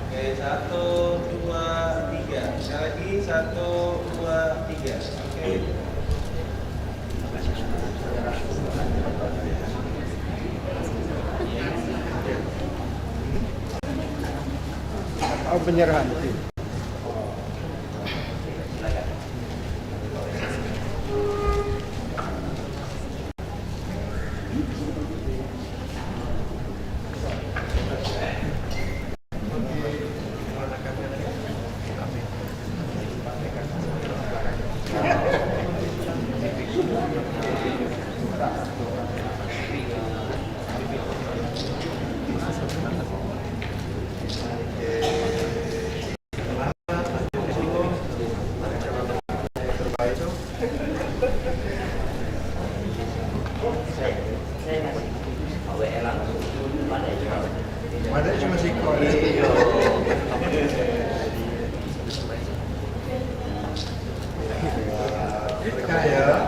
Oke, satu, dua, tiga. Sekali lagi, satu, dua, tiga. Oke. Oh, penyerahan. Ada cuma Siko. Mereka ya.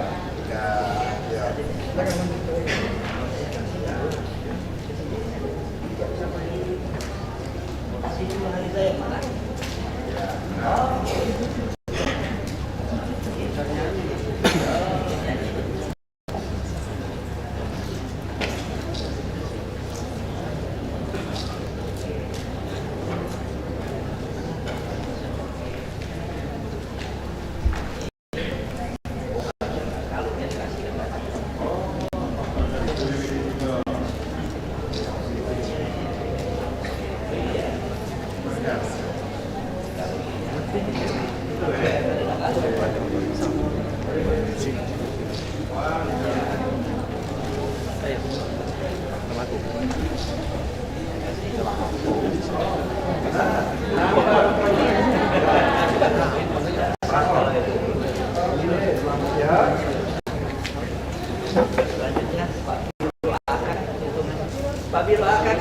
Pak Biro akan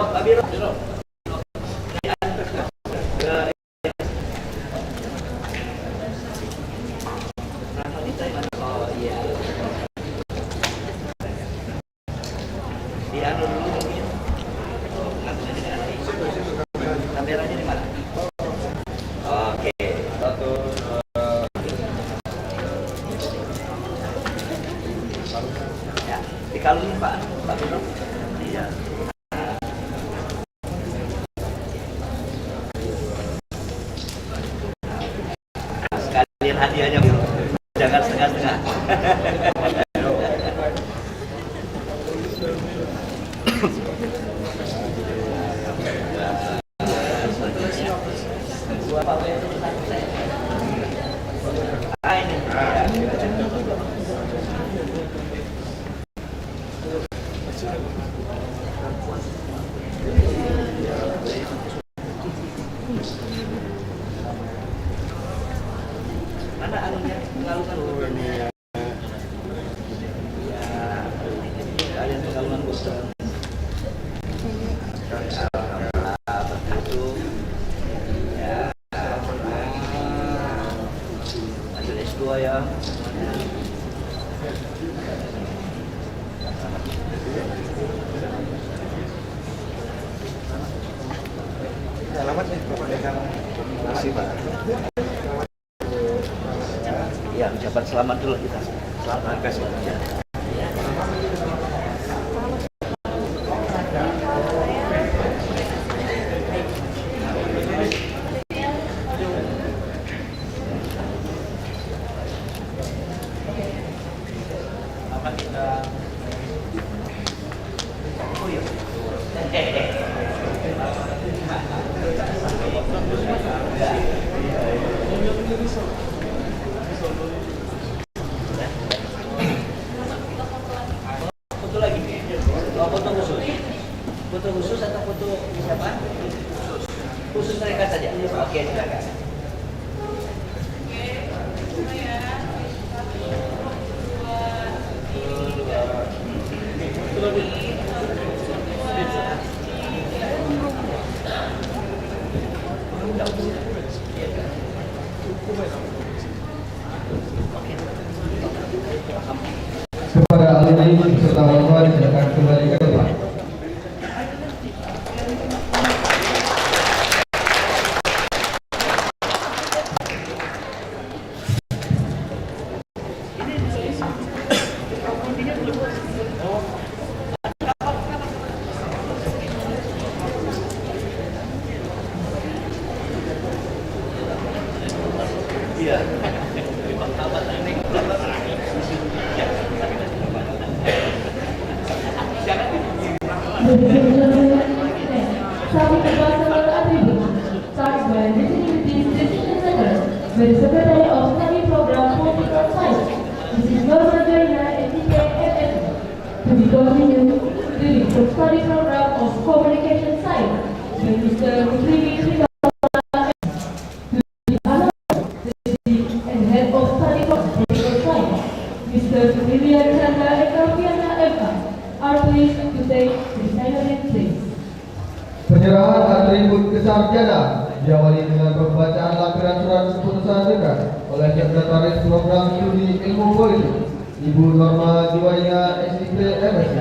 Pak Biro. Oh iya. Dianu dulu mungkin. Kameranya di mana? Oke. Satu. Ya, dikalungin Pak Biro. Iya. Sekalian hadiahnya Biro. Jangan setengah-setengah. Dua Pak Biro, satu saya. Ah ini. Mana anunya? Pengalungan. Ya, kalian pengalungan boston. Alhamdulillah, begitu. Ya, lanjut S2 ya. Alamatnya Bapak Dekan. Makasih Pak. Ya, ucapan selamat dulu kita. Selamat kasih. Ya. Apa kita? Oh iya. Foto lagi. Foto Kepada alumni beserta orang tua disilakan kembali ke depan. By the Secretary of Study Program Political Science, Mrs. Norma Joyna, MPK, to be continued during the Study Program of Communication Science by Mr. Mutriwi Srikala, to be announced and Head of Study Program Political Science, Mr. William Chandra Ekaviana MK, are pleased to take the silent place. Penyerahan atribut kesarjana diawali dengan pembacaan lampiran surat keputusan dekan oleh Sekretaris Program Studi Ilmu Politik Ibu Norma Jiwaya SIP MSc.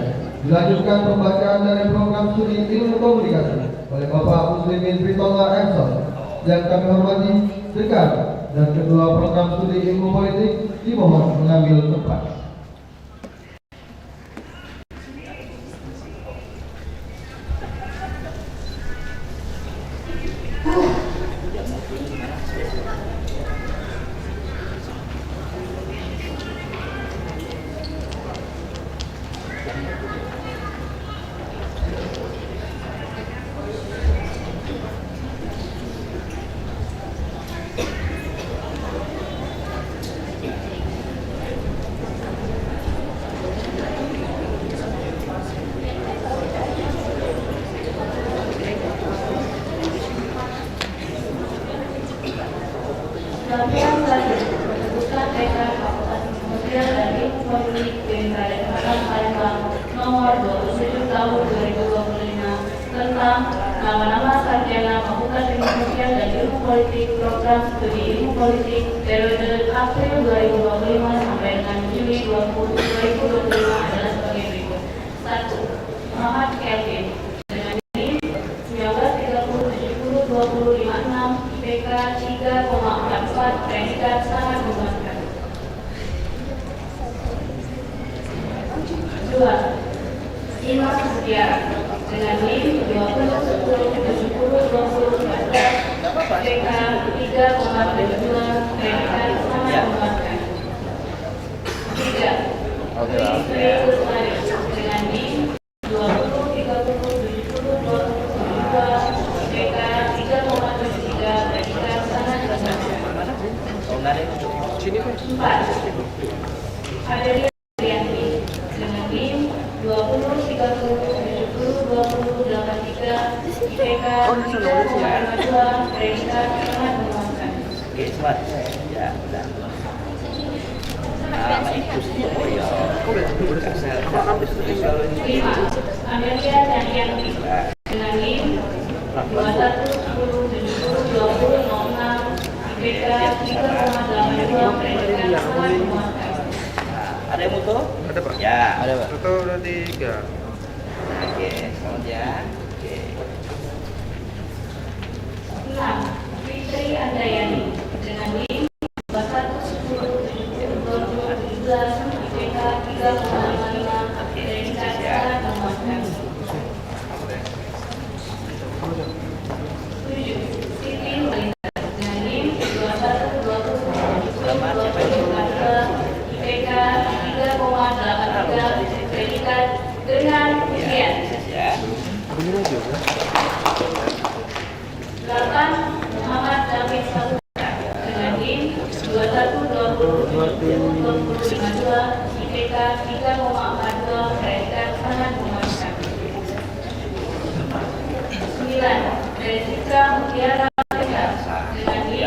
Dilanjutkan pembacaan dari Program Studi Ilmu Komunikasi oleh Bapak Muslimin Pritonga Emson. Yang kami hormati dekan dan Ketua Program Studi Ilmu Politik dimohon mengambil tempat. Lampiran selanjutnya menyebutkan Dekan Fakultas Kementerian dan Ilmu Politik BMKG Palembang nomor 27 tahun 2025 tentang nama-nama sarjana Fakultas Ilmu Sosial dan Ilmu Politik Program Studi Ilmu Politik periode April 2025 sampai dengan Juli 2025 adalah sebagai berikut. 1. Muhammad Kelvin dengan NIM 1930 70 20 56 IPK 3,44 predikat sangat memuaskan. 2. Imam Setiara dengan NIM 20 10 70 20 19 IPK 3,72 predikat sangat memuaskan. 3. Istri Kusmari dengan NIM 20 30 70 22 IPK 3,73 predikat sangat memuaskan. 4. Adelia Rianti dengan NIM 20 30 70 20 83 IPK 3,52 predikat sangat memuaskan. Oke, selamat. Ya, udah. Nama itu ya. 5. Adelia Rianti dengan NIM 21 10 70 20 06 IPK 3,82 predikat sangat memuaskan. Ada yang foto? Ada Pak? Ya, ada Pak. Foto udah 3. Oke, selamat ya. Oke. 6. Fitri Andayani dengan NIM 21 10 70 20 17 IPK 3,55 predikat sangat memuaskan. 7. Siti Melinda dengan NIM 21 20 20 IPK 3,83 predikat dengan ujian. Ya. 8. Muhammad David Saputra dengan NIM 21 20 70 20 52 IPK 3,42 predikat sangat memuaskan. 9. Jessica Mutiara dengan NIM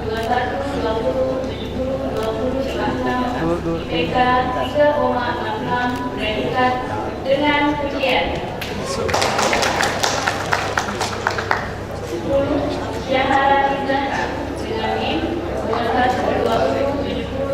21 20 70 20 56 IPK 3,66 predikat dengan ujian. 10. Syahara Izzana dengan NIM 21 20 70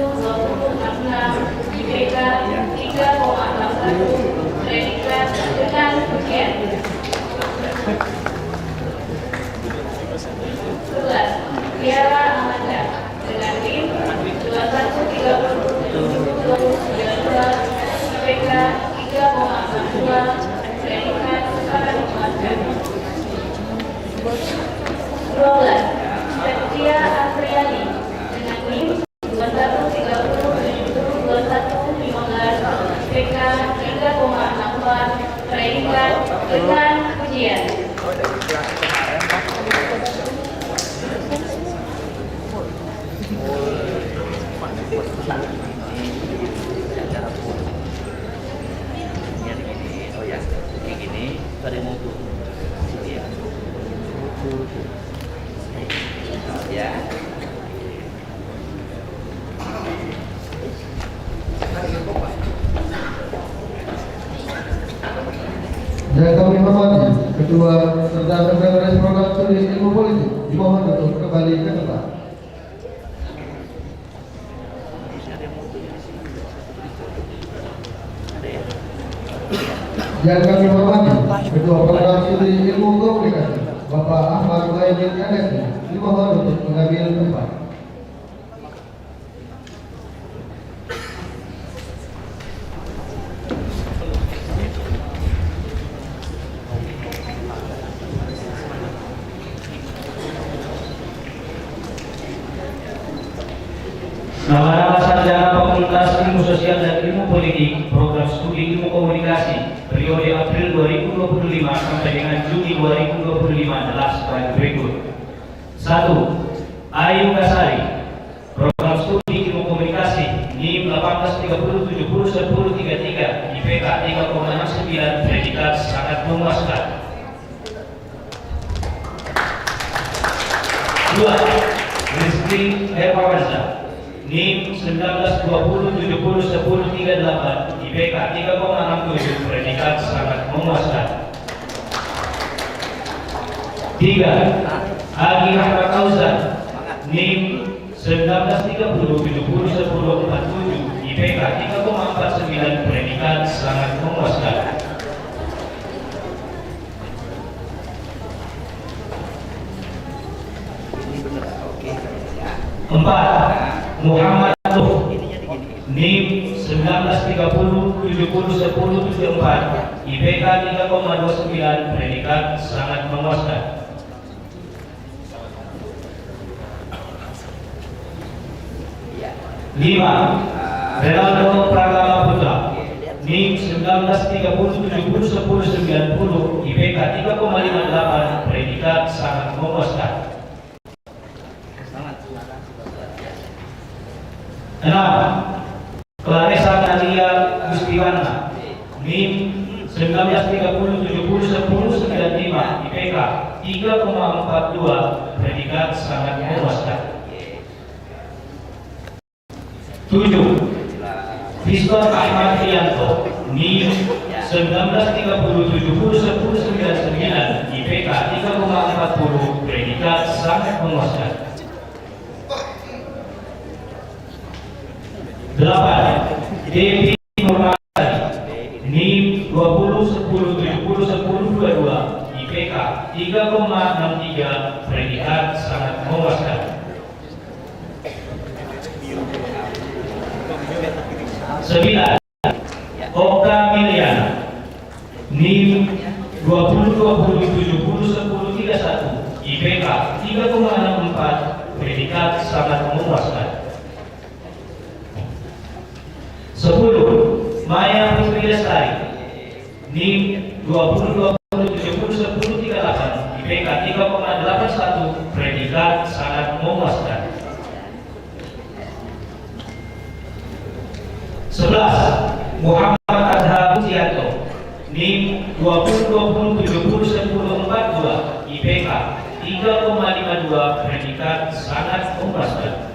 Ini cara pun. Ini ada gini. Oh ya, kayak gini. Itu ada mutu. Sini ya. Mutu. Ya. Yang kami hormati Ketua Serta Sekretaris Program Studi Ilmu Politik dimohon untuk kembali ke tempat. Yang kami hormati Ketua Program Studi Ilmu Komunikasi Bapak Ahmad Muhaimin Anasi dimohon untuk mengambil tempat. Nama-nama sarjana Fakultas Ilmu Sosial dan Ilmu Politik Program Studi Ilmu Komunikasi periode April 2025 sampai dengan Juni 2025 adalah sebagai berikut. 1. Ayu Kasari, Program Studi Ilmu Komunikasi NIM 1830701033, IPK 3,69, predikat sangat memuaskan. 2. Rizky Hermawansyah, NIM 1920701038, IPK 3,67, predikat sangat memuaskan. 3. Agi Rahmat Kausar, NIM 1930701047, IPK 3,49, predikat sangat memuaskan. 4. Muhammad Nuh, NIM 1930701074, IPK 3,29, predikat sangat memuaskan. 5. Renaldo Pratama Putra, NIM 1930701090, IPK 3,58, predikat sangat memuaskan. 6. Clarissa Nadia Gustiwana, NIM 1930701095, IPK 3,42, predikat sangat memuaskan. 7. Fiston Ahmad Rianto, NIM 1930701099, IPK 3,40, predikat sangat memuaskan. 8. Devi Nurmadi, NIM 2010701022, IPK 3,63, predikat sangat memuaskan. 9. Oka Miliana, NIM 2020701031, IPK 3,64, predikat sangat memuaskan. 10. Maya Putri Lestari, NIM 2020701038, IPK 3,81, predikat sangat memuaskan. 11. Muhammad Adha Pujianto, NIM 2020701042, IPK 3,52, predikat sangat memuaskan.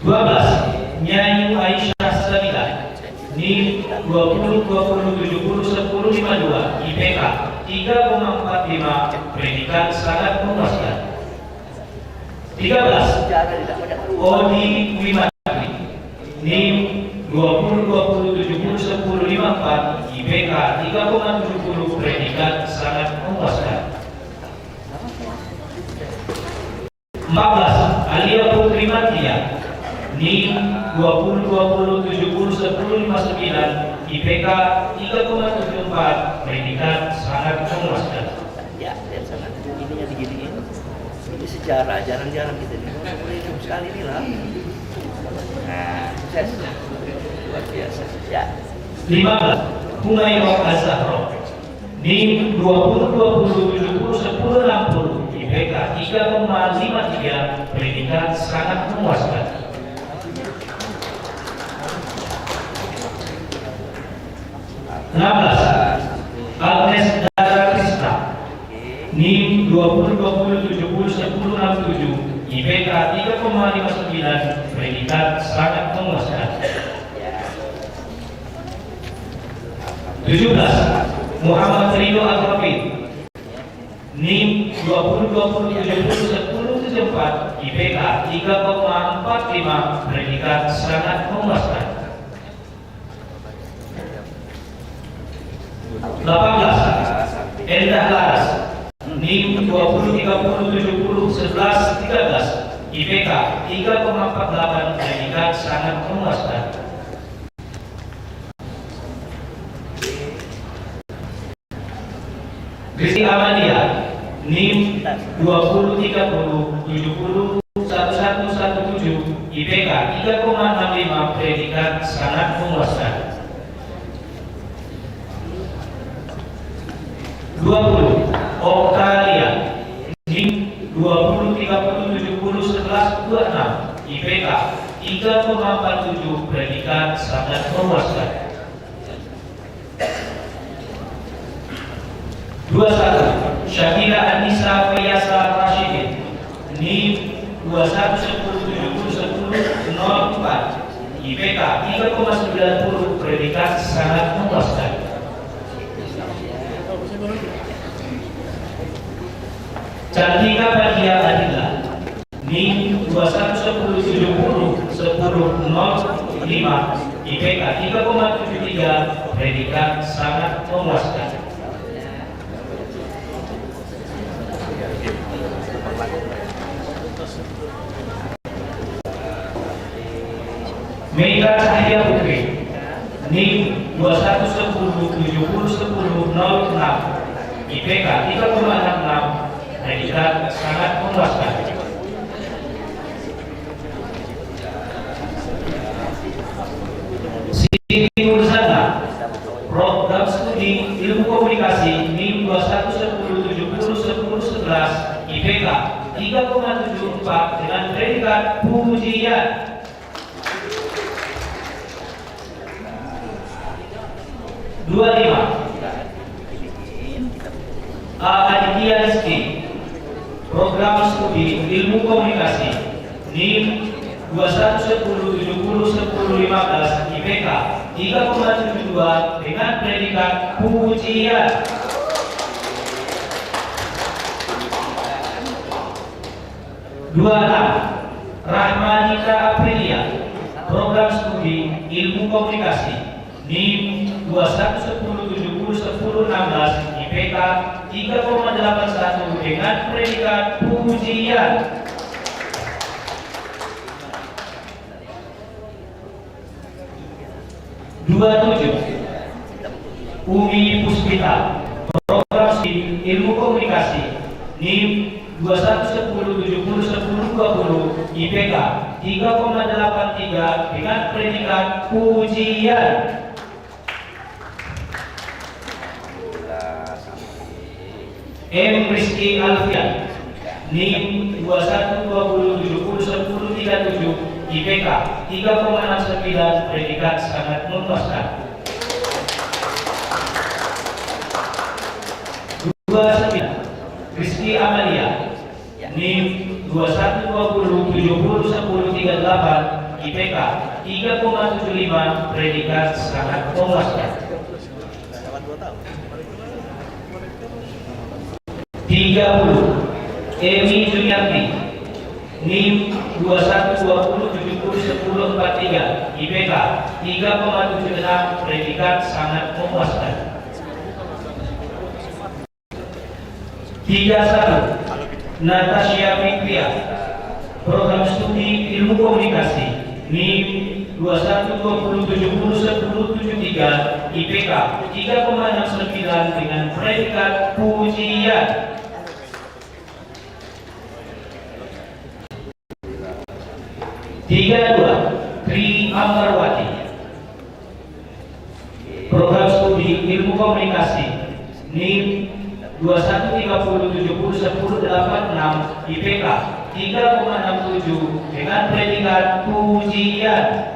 12. Nyanyi Aisyah Sabila, NIM 2020701052, IPK 3,45, predikat sangat memuaskan. 13. Odi Wimatri, NIM 2020701054, IPK 3,70, predikat sangat memuaskan. 14. Alia Putri Matia, NIM 2020701059, IPK 3,74, predikat sangat memuaskan. Ya, lihat sana. Ininya diginiin. Ini sejarah, jarang-jarang kita nih. Mulai sekali ini lah. Nah, sukses. Luar biasa. Ya. 15. Humayroh Azahro, NIM 2020701060, IPK 3,53, predikat sangat memuaskan. Agnes Dara Krista NIM 2020-70-10-67 IPK 3,59 predikat sangat memuaskan. 17. Muhammad Ridho Agrafin NIM 2020-70-10-74 IPK 3,45 predikat sangat memuaskan. 18. Endah Laras NIM 20-30-70-11-13 IPK 3,48 predikat sangat memuaskan. 19. Kristi Amalia NIM 20-30-70-11-17 IPK 3,65 predikat sangat memuaskan. 20. Oktalia NIM 20-30-70-11-26 IPK 3,47 predikat sangat memuaskan. 21. Syakila Anissa Fayasa Rashidin NIM 21-10-70-10-04 IPK 3,90 predikat sangat memuaskan. Cantika Badia Adila NIM 21-10-70-10-05 IPK 3,73 predikat sangat memuaskan. Meika Cahaya Putri NIM 21-10-70-10-06 IPK 3,66 predikat sangat memuaskan. Siti Nurzana Program Studi Ilmu Komunikasi NIM 21-10-70-10-11 IPK 3,74 dengan predikat pujian. 25. Aditya Rizky Program Studi Ilmu Komunikasi NIM 21-10-70-10-15 IPK 3,72 dengan predikat pujian. 26. Rahmanika Aprilia Program Studi Ilmu Komunikasi NIM 21-10-70-10-16 IPK 3,81 dengan predikat pujian. 27. Umi Puspita Program Studi Ilmu Komunikasi NIM 21-10-70-10-20 IPK 3,83 dengan predikat pujian. 'M. Rizky Alfian NIM 21-20-70-10-37 IPK 3,69 predikat sangat memuaskan. 29. Rizky Amalia NIM 21-20-70-10-38 IPK 3,75 predikat sangat memuaskan. 30. Emi Juniarti NIM 21-20-70-10-43 IPK 3,76 predikat sangat memuaskan. 31. Natasha Fikria Program Studi Ilmu Komunikasi NIM 21-20-70-10-73 IPK 3,69 dengan predikat pujian. 32. Tri Ambarwati Program Studi Ilmu Komunikasi NIM 21-30-70-10-86 IPK 3,67 dengan predikat pujian.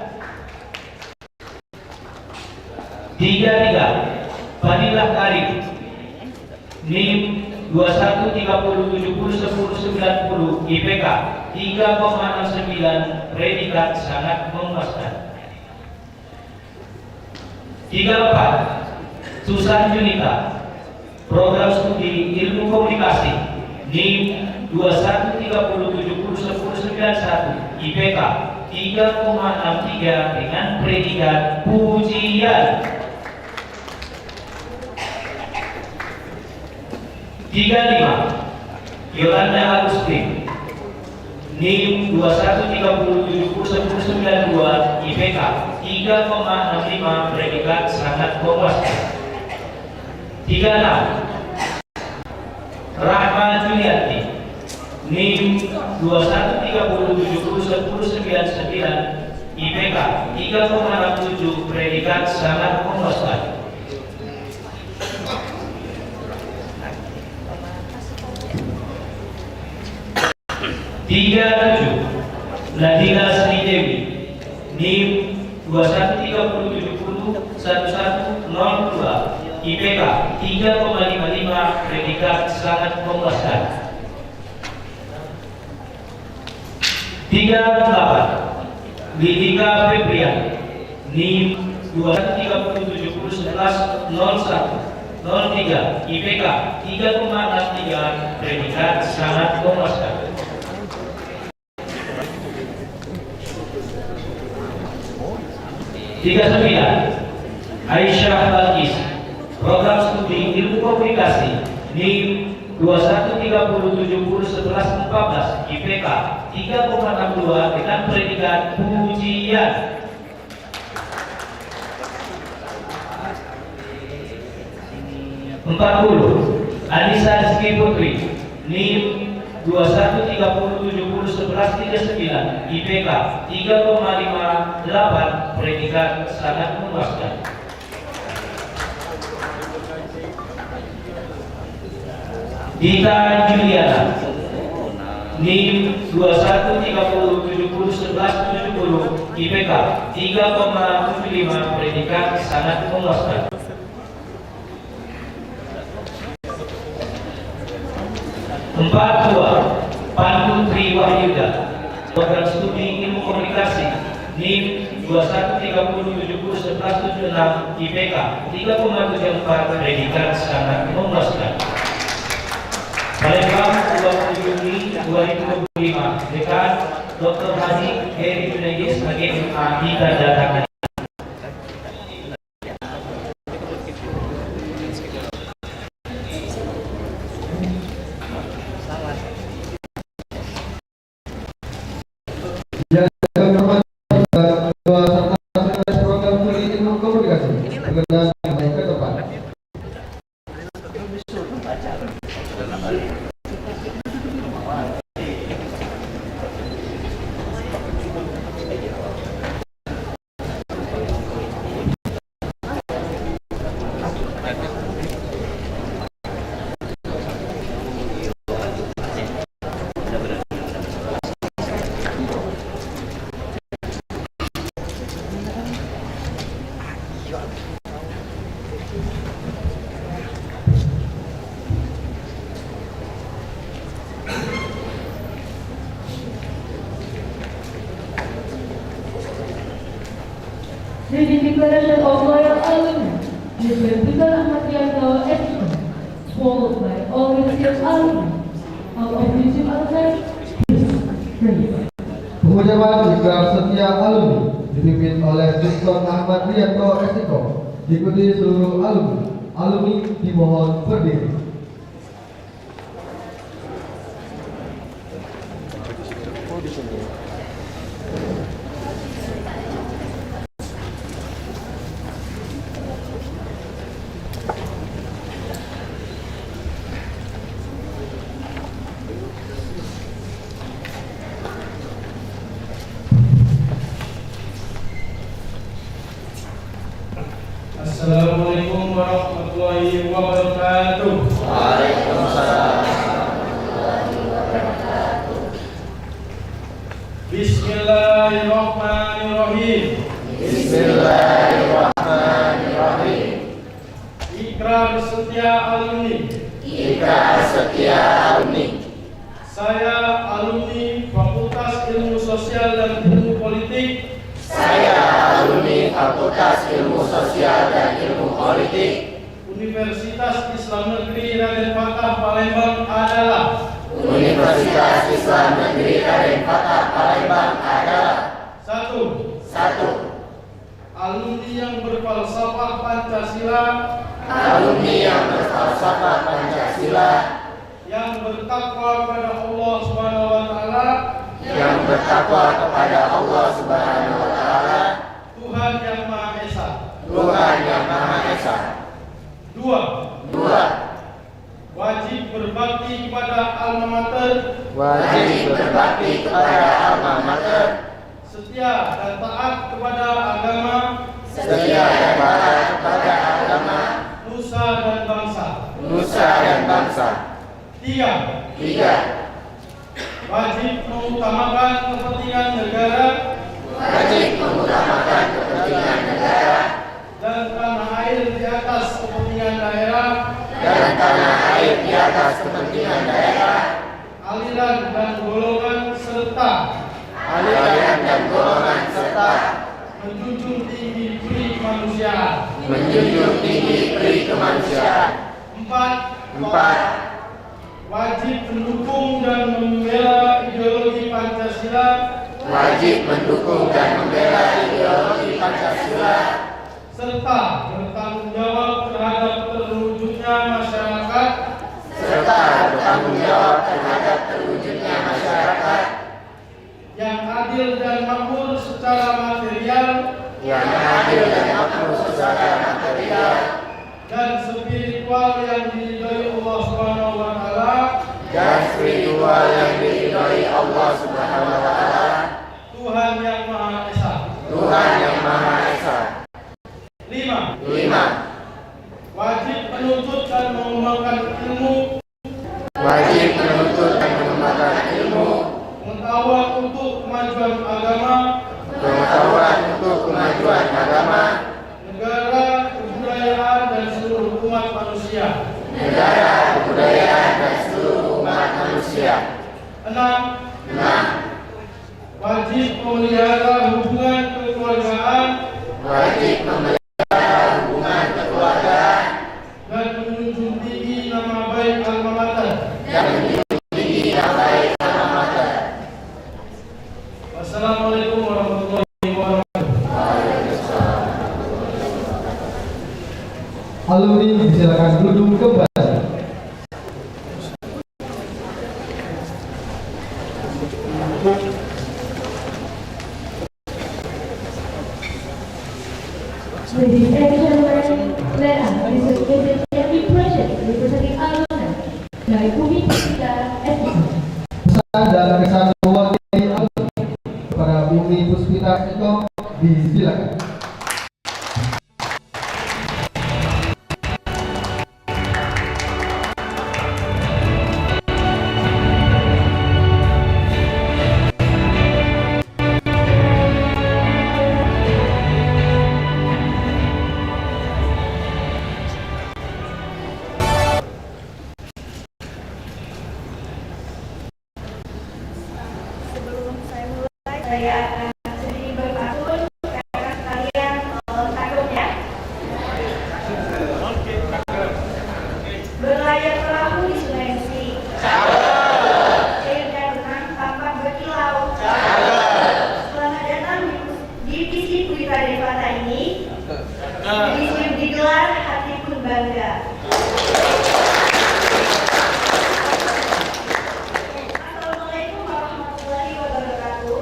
33. Fadilah Arif, NIM 2130701090 IPK 3,69, predikat sangat memuaskan. 34. Susan Junita, program studi ilmu komunikasi NIM 2130701091 IPK 3,63 dengan predikat pujian. 35. Yolanda Agustin, NIM 2130701092 IPK 3,65, predikat sangat memuaskan. 36. Rahma Juliati, NIM 2130701099 IPK 3,67, predikat sangat memuaskan. 37. Nadila Sri Dewi, NIM 2130701102 IPK 3,55, predikat sangat memuaskan. 38. Lidika Febrian, NIM 213070110103 IPK 3,63, predikat sangat memuaskan. 39. Aisyah Balkis, program studi ilmu komunikasi NIM 2130701114 IPK 3,62 dengan predikat pujian. 40. Anissa Rizky Putri, NIM 2130701139 IPK 3,58, predikat sangat memuaskan. Dita Juliana, NIM 2130701170 IPK 3,75, predikat sangat memuaskan. 42. Pantutri Wahyuda, program studi ilmu komunikasi NIM 2130701176 IPK 3,74, predikat sangat memuaskan. Palembang 20 Juni 2025, Dekan Dr. Haji Heri Junegis HGMA ditandatangani. Program studi ilmu komunikasi berkenan naik ke depan. Reading Declaration of Loyal Alumni, Universitas Ahmad Yani SIM, followed by all received alumni. All of received alumni, please. Pengucapan Ikrar Setia Alumni dipimpin oleh Dr. Ahmad Rianto SIKO, diikuti seluruh alumni. Alumni dimohon berdiri. Assalamualaikum warahmatullahi wabarakatuh. Waalaikumsalam. Bismillahirrahmanirrahim. Bismillahirrahmanirrahim. Ikrar Setia Alumni. Ikrar Setia Alumni. Saya alumni Fakultas Ilmu Sosial dan Ilmu Politik. Saya alumni Fakultas Ilmu Sosial dan Ilmu Politik. Universitas Islam Negeri Raden Fatah Palembang adalah. Universitas Islam Negeri Raden Fatah Palembang adalah. Satu. Alumni yang berfalsafah Pancasila. Alumni yang berfalsafah Pancasila. Yang bertakwa kepada Allah Subhanahu wa taala. Yang bertakwa kepada Allah Subhanahu wa taala. Tuhan yang Maha Esa. Tuhan yang Maha Esa. Dua. Wajib berbakti kepada alma mater. Wajib berbakti kepada alma mater. Setia dan taat kepada agama. Setia dan taat kepada agama. Nusa dan bangsa. Nusa dan bangsa. Tiga. Wajib mengutamakan kepentingan negara. Wajib mengutamakan kepentingan negara. Dan tanah air di atas kepentingan daerah. Dan tanah air di atas kepentingan daerah. Aliran dan golongan serta. Aliran dan golongan serta. Menjunjung tinggi peri kemanusiaan. Menjunjung tinggi peri kemanusiaan. Empat. Wajib mendukung dan membela ideologi Pancasila. Wajib mendukung dan membela ideologi Pancasila. Serta bertanggung jawab terhadap terwujudnya masyarakat. Serta bertanggung jawab terhadap terwujudnya masyarakat. Yang adil dan makmur secara material. Yang adil dan makmur secara material. Dan spiritual yang diridhoi Allah Subhanahu wa taala. Dan spiritual yang diridhoi Allah Subhanahu wa taala. Tuhan yang Maha Esa. Tuhan yang Maha Esa. Lima. wajib menuntut dan mengembangkan ilmu, wajib menuntut dan mengembangkan ilmu, pengetahuan untuk kemajuan agama, pengetahuan untuk kemajuan agama, negara, kebudayaan, dan seluruh umat manusia. negara, kebudayaan, dan seluruh umat manusia. 6. Wajib memelihara hubungan kekeluargaan, Wajib memelihara hubungan kekeluargaan dan menjunjung tinggi nama baik alma mater. dan menjunjung tinggi nama baik alma mater. Wassalamualaikum warahmatullahi wabarakatuh. Alumni silakan duduk kembali. Ladies and gentlemen, let us visit the impression representing alumni dari Universitas Eko. Pesan dan kesan mewakili alumni kepada Bumi Puspita Eko disilakan. Sebelum saya mulai, saya akan sedikit berpantun karena kalian takut ya. Berlayar perahu di Sulawesi, air dan renang tampak berkilau. Selamat datang di divisi Putra Devata ini. Divisi digelar hati pun bangga. Assalamualaikum warahmatullahi wabarakatuh.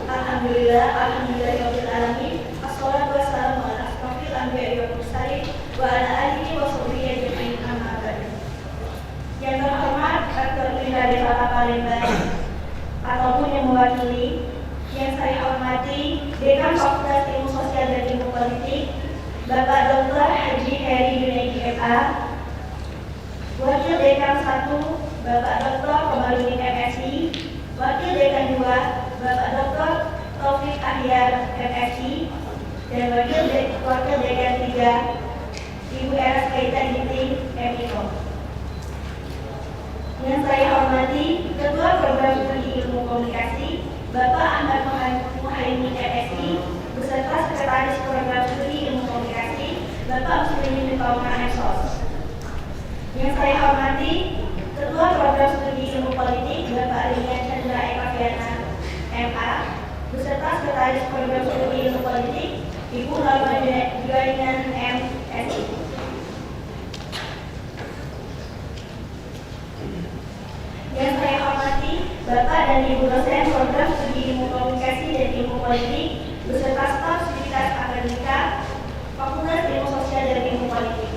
Alhamdulillahirabbil alamin. Assalatu wassalamu ala asrofil anbiya'i wal mursalin wa ala alihi wa sahbihi ajma'in, amma ba'du. Yang terhormat Rektor Linda Devata Palembang ataupun yang mewakili, yang saya hormati Dekan Fakultas Ilmu Sosial dan Ilmu Politik Bapak Dr. Haji Heri Junaidi MA, Wakil Dekan 1 Bapak Dr. Komarudin MSI, Wakil Dekan 2 Bapak Dr. Taufik Ahyar MSI, dan Wakil Dekan 3, Ibu Eras Kaita Ginting, MIKO. Yang saya hormati Ketua Program Studi Ilmu Komunikasi, Bapak Ahmad Muhaimin MSI, beserta Sekretaris Program Studi Ilmu Komunikasi, Bapak Muslimin Pauman MSOS. Yang saya hormati Ketua Program Studi Ilmu Politik, Bapak Rinian Chandra Ekaviana, MA, beserta Sekretaris Program Studi Ilmu Politik, Ibu Norma Juwainan MSI. Yang saya hormati Bapak dan Ibu dosen Program Studi Ilmu Komunikasi dan Ilmu Politik, beserta staf Sivitas Akademika, Fakultas Ilmu Sosial dan Ilmu Politik.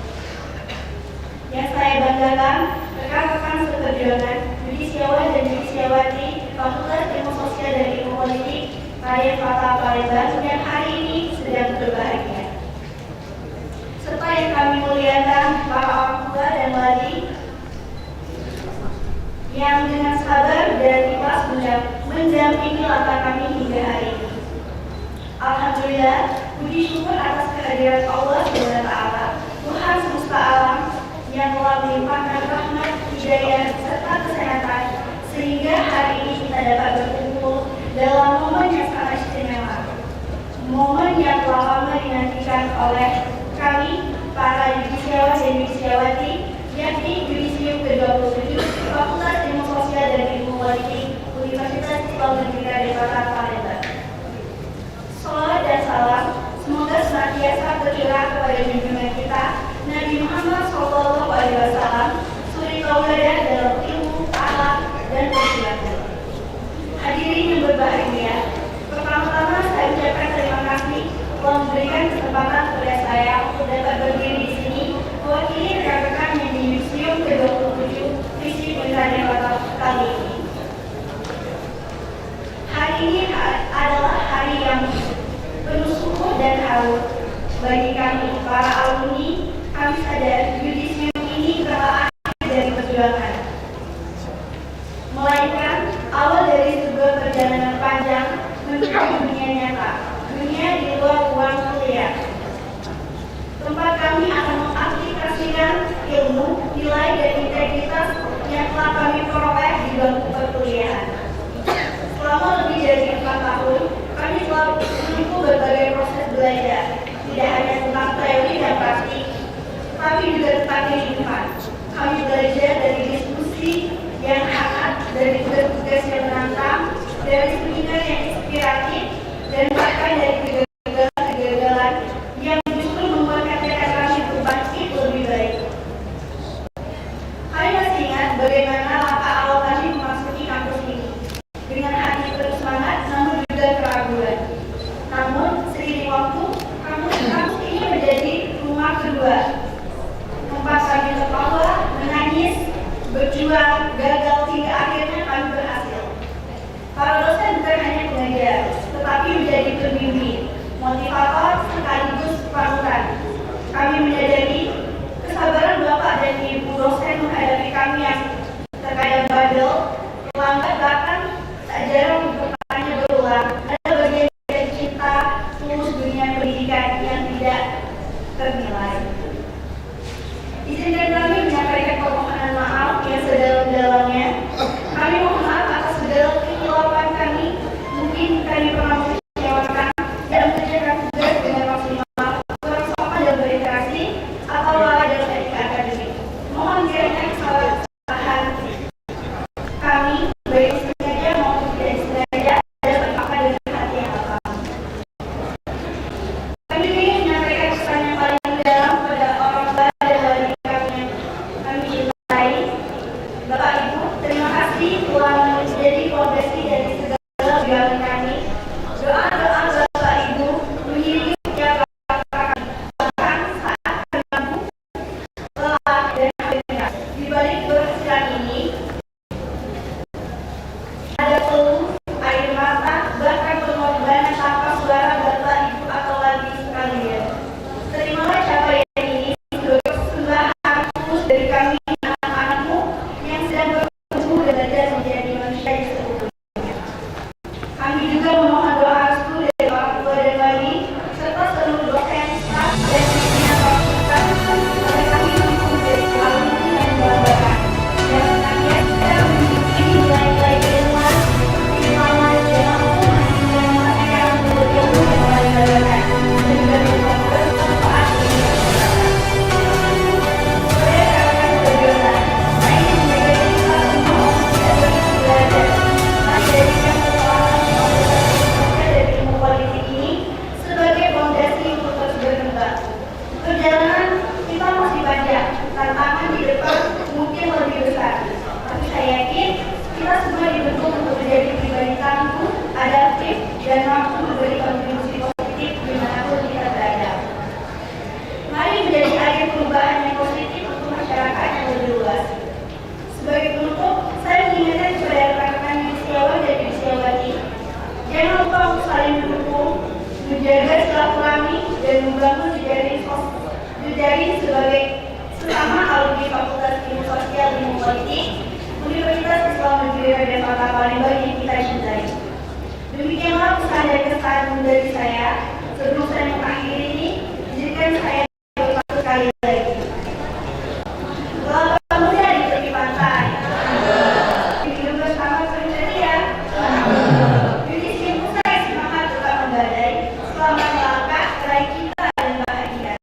Yang saya banggakan rekan-rekan seperjuangan Yudisiawan dan Yudisiawati Fakultas Ilmu Sosial dan Ilmu Politik Raden Fatah Palembang yang hari ini sedang berbahagia. Serta yang kami muliakan para orang tua dan wali yang dengan sabar dan ikhlas mendampingi langkah kami hingga hari ini. Alhamdulillah, puji syukur atas kehadiran Allah Subhanahu wa Ta'ala, Tuhan semesta alam yang telah melimpahkan rahmat, hidayah, serta kesehatan sehingga hari ini kita dapat berkumpul dalam momen yang sangat istimewa, momen yang telah lama dinantikan oleh kami para yudisiawan dan yudisiawati, yakni Yudisium ke-27 Fakultas Ilmu Sosial dan Ilmu Politik Universitas Islam Negeri Raden Fatah Palembang. Salawat dan salam semoga senantiasa tercurah kepada junjungan kita Nabi Muhammad SAW, suri tauladan dalam ilmu, akhlak, dan perilaku. Hadirin yang berbahagia, pertama-tama saya ucapkan terima kasih telah memberikan kesempatan kepada saya untuk dapat berdiri di sini mewakili rekan-rekan yang di Museum ke-27 Visi Raden Fatah kali ini. Hari ini adalah hari yang penuh syukur dan haru bagi kami para alumni. Kami sadar Yudisium ini bukanlah akhir dari perjuangan, melainkan awal dari sebuah perjalanan panjang menuju dunia nyata, dunia di luar ruang kuliah. Tempat kami akan mengaplikasikan ilmu, nilai, dan integritas yang telah kami peroleh di bangku perkuliahan. Selama lebih dari 4 tahun, kami telah menempuh berbagai proses belajar, tidak hanya tentang teori dan praktik, tapi juga tentang kehidupan. Kami belajar dari diskusi yang hangat, dari tugas-tugas yang menantang, dari seminar yang inspiratif, dan bahkan dari kegagalan yang justru membuatkan kami berbangkit lebih baik. Kami masih ingat bagaimana langkah awal kami memasuki kampus ini, dengan hati penuh semangat namun juga keraguan. Namun seiring waktu, kampus ini menjadi rumah kedua. Tempat kami tertawa, menangis, berjuang, gagal hingga akhirnya kami berhasil. Para dosen bukan hanya pengajar, tetapi menjadi pembimbing, motivator sekaligus panutan. Kami menyadari kesabaran Bapak dan Ibu dosen menghadapi kami yang terkadang bandel, lambat, bahkan tak jarang bertanya berulang. Ada bagian dari cinta tulus dunia pendidikan yang tidak ternilai. Izinkan kami menyampaikan permohonan maaf yang sedalam-dalamnya. Kami mohon maaf atas segala kekeliruan kami. Mungkin kami pernah mengecewakan dan mengerjakan tugas dengan maksimal, kurang sopan dalam berinteraksi, atau lalai dalam etika akademik. Mohon kiranya kesalahan kami, baik sengaja maupun tidak sengaja, dapat dimaafkan dengan hati yang lapang. Kami ingin menyampaikan pesan yang paling mendalam pada orang tua dan wali kami cintai. Bapak Ibu, terima kasih telah menjadi fondasi dari segala perjuangan kami. Doa-doa Bapak Ibu mengiringi ucapan kami, bahkan saat terganggu, lelah, dan hadirnya. Di balik keberhasilan ini, ada peluh, air mata, bahkan pengorbanan tanpa suara Bapak Ibu atau wali sekalian. Terimalah capaian ini sebagai persembahan khusus dari kami anak-anakmu yang sedang bertumbuh dan belajar menjadi manusia yang seutuhnya. tangguh, adaptif, dan mampu memberi kontribusi positif dimanapun kita berada. Mari menjadi agen perubahan yang positif untuk masyarakat yang lebih luas. Sebagai penutup, saya mengingatkan kepada rekan-rekan Yudisiawan dan Yudisiawati, jangan lupa untuk saling mendukung, menjaga silaturahmi, dan membangun jejaring sebagai sesama alumni Fakultas Ilmu Sosial dan Ilmu Politik Universitas Islam Negeri Raden Fatah Palembang yang kita cintai. Demikianlah pesan dan kesan dari saya. Sebelum saya mengakhiri ini, izinkan saya berkata sekali lagi. Selamat muda di tepi pantai. Hidup bersama ceria. Yudisi usai semangat tetap membadai. Selamat melangkah meraih cinta dan bahagia.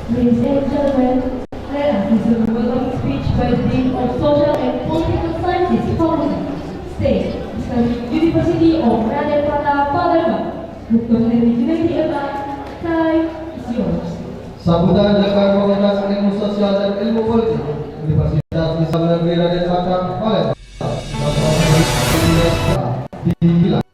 Ladies and gentlemen, that is a welcome speech by the Dean of Social and Political Sciences Faculty, State, Islamic University of Raden Fatah Palembang. Dr. Henry Junaidi Eba, time is yours. Sambutan Dekan Fakultas Ilmu Sosial dan Ilmu Politik Universitas Islam Negeri Raden Fatah Palembang. Dibilang.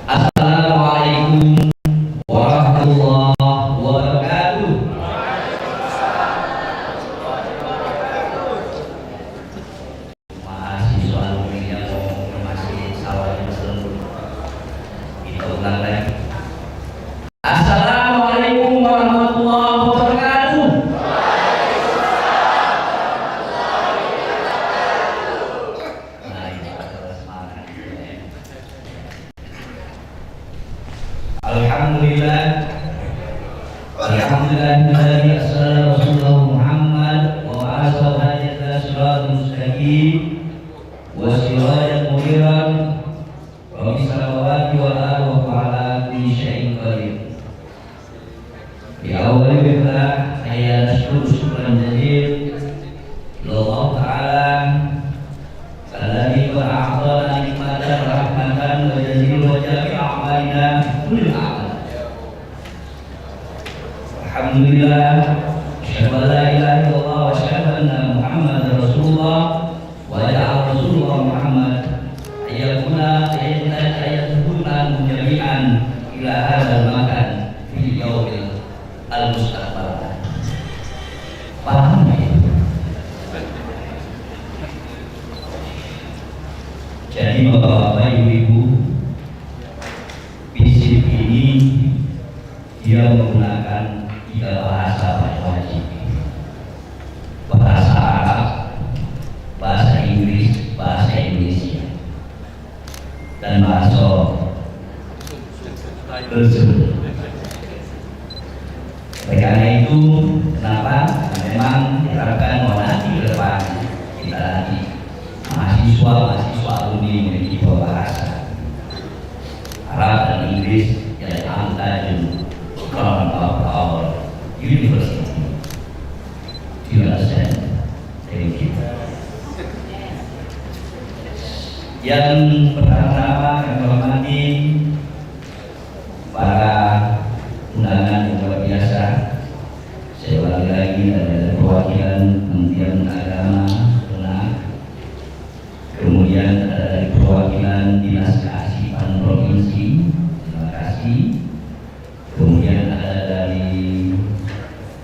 Assalamualaikum warahmatullahi wabarakatuh. Mahasiswa alumni yang masih sawah yang selembut, kita ulang lagi. Assalamualaikum warahmatullahi wabarakatuh. Nah, ini adalah semangat. Alhamdulillah, alhamdulillah assalatu Rasulullah Muhammad wa ashabihi siratal mustaqim wa siratal muniran wa bisalawati wa ala kulli syai'in qadir. Ya Allah, saya syukur jazil Allah Ta'ala alladzi a'tana nikmatan rahmatan wa jazil wa jami' a'malina kulli amal. Alhamdulillah, asyhadu an la ilaha illallah wa asyhadu anna Muhammadar Rasulullah wa ja'al Rasulullah Muhammad ayatuna jami'an ila hadzal makan fi yaumil al-mustaqbal. Paham ya? Jadi Bapak-bapak, Ibu-ibu, bisik ini dia menggunakan 3 bahasa wajib: bahasa Arab, bahasa Inggris, bahasa Indonesia, dan bahasa Belanda. Oleh karena itu, kenapa? Memang diharapkan bahwa nanti ke depan kita nanti mahasiswa alumni memiliki 2 bahasa, Arab dan Inggris, yang antajun crown of our university. Do you understand? Thank you. Yang pertama kami hormati para undangan yang luar biasa. Saya ulangi lagi, ada perwakilan Kementerian Agama, kemudian ada dari perwakilan Dinas Kearsipan Provinsi, terima kasih. Kemudian ada dari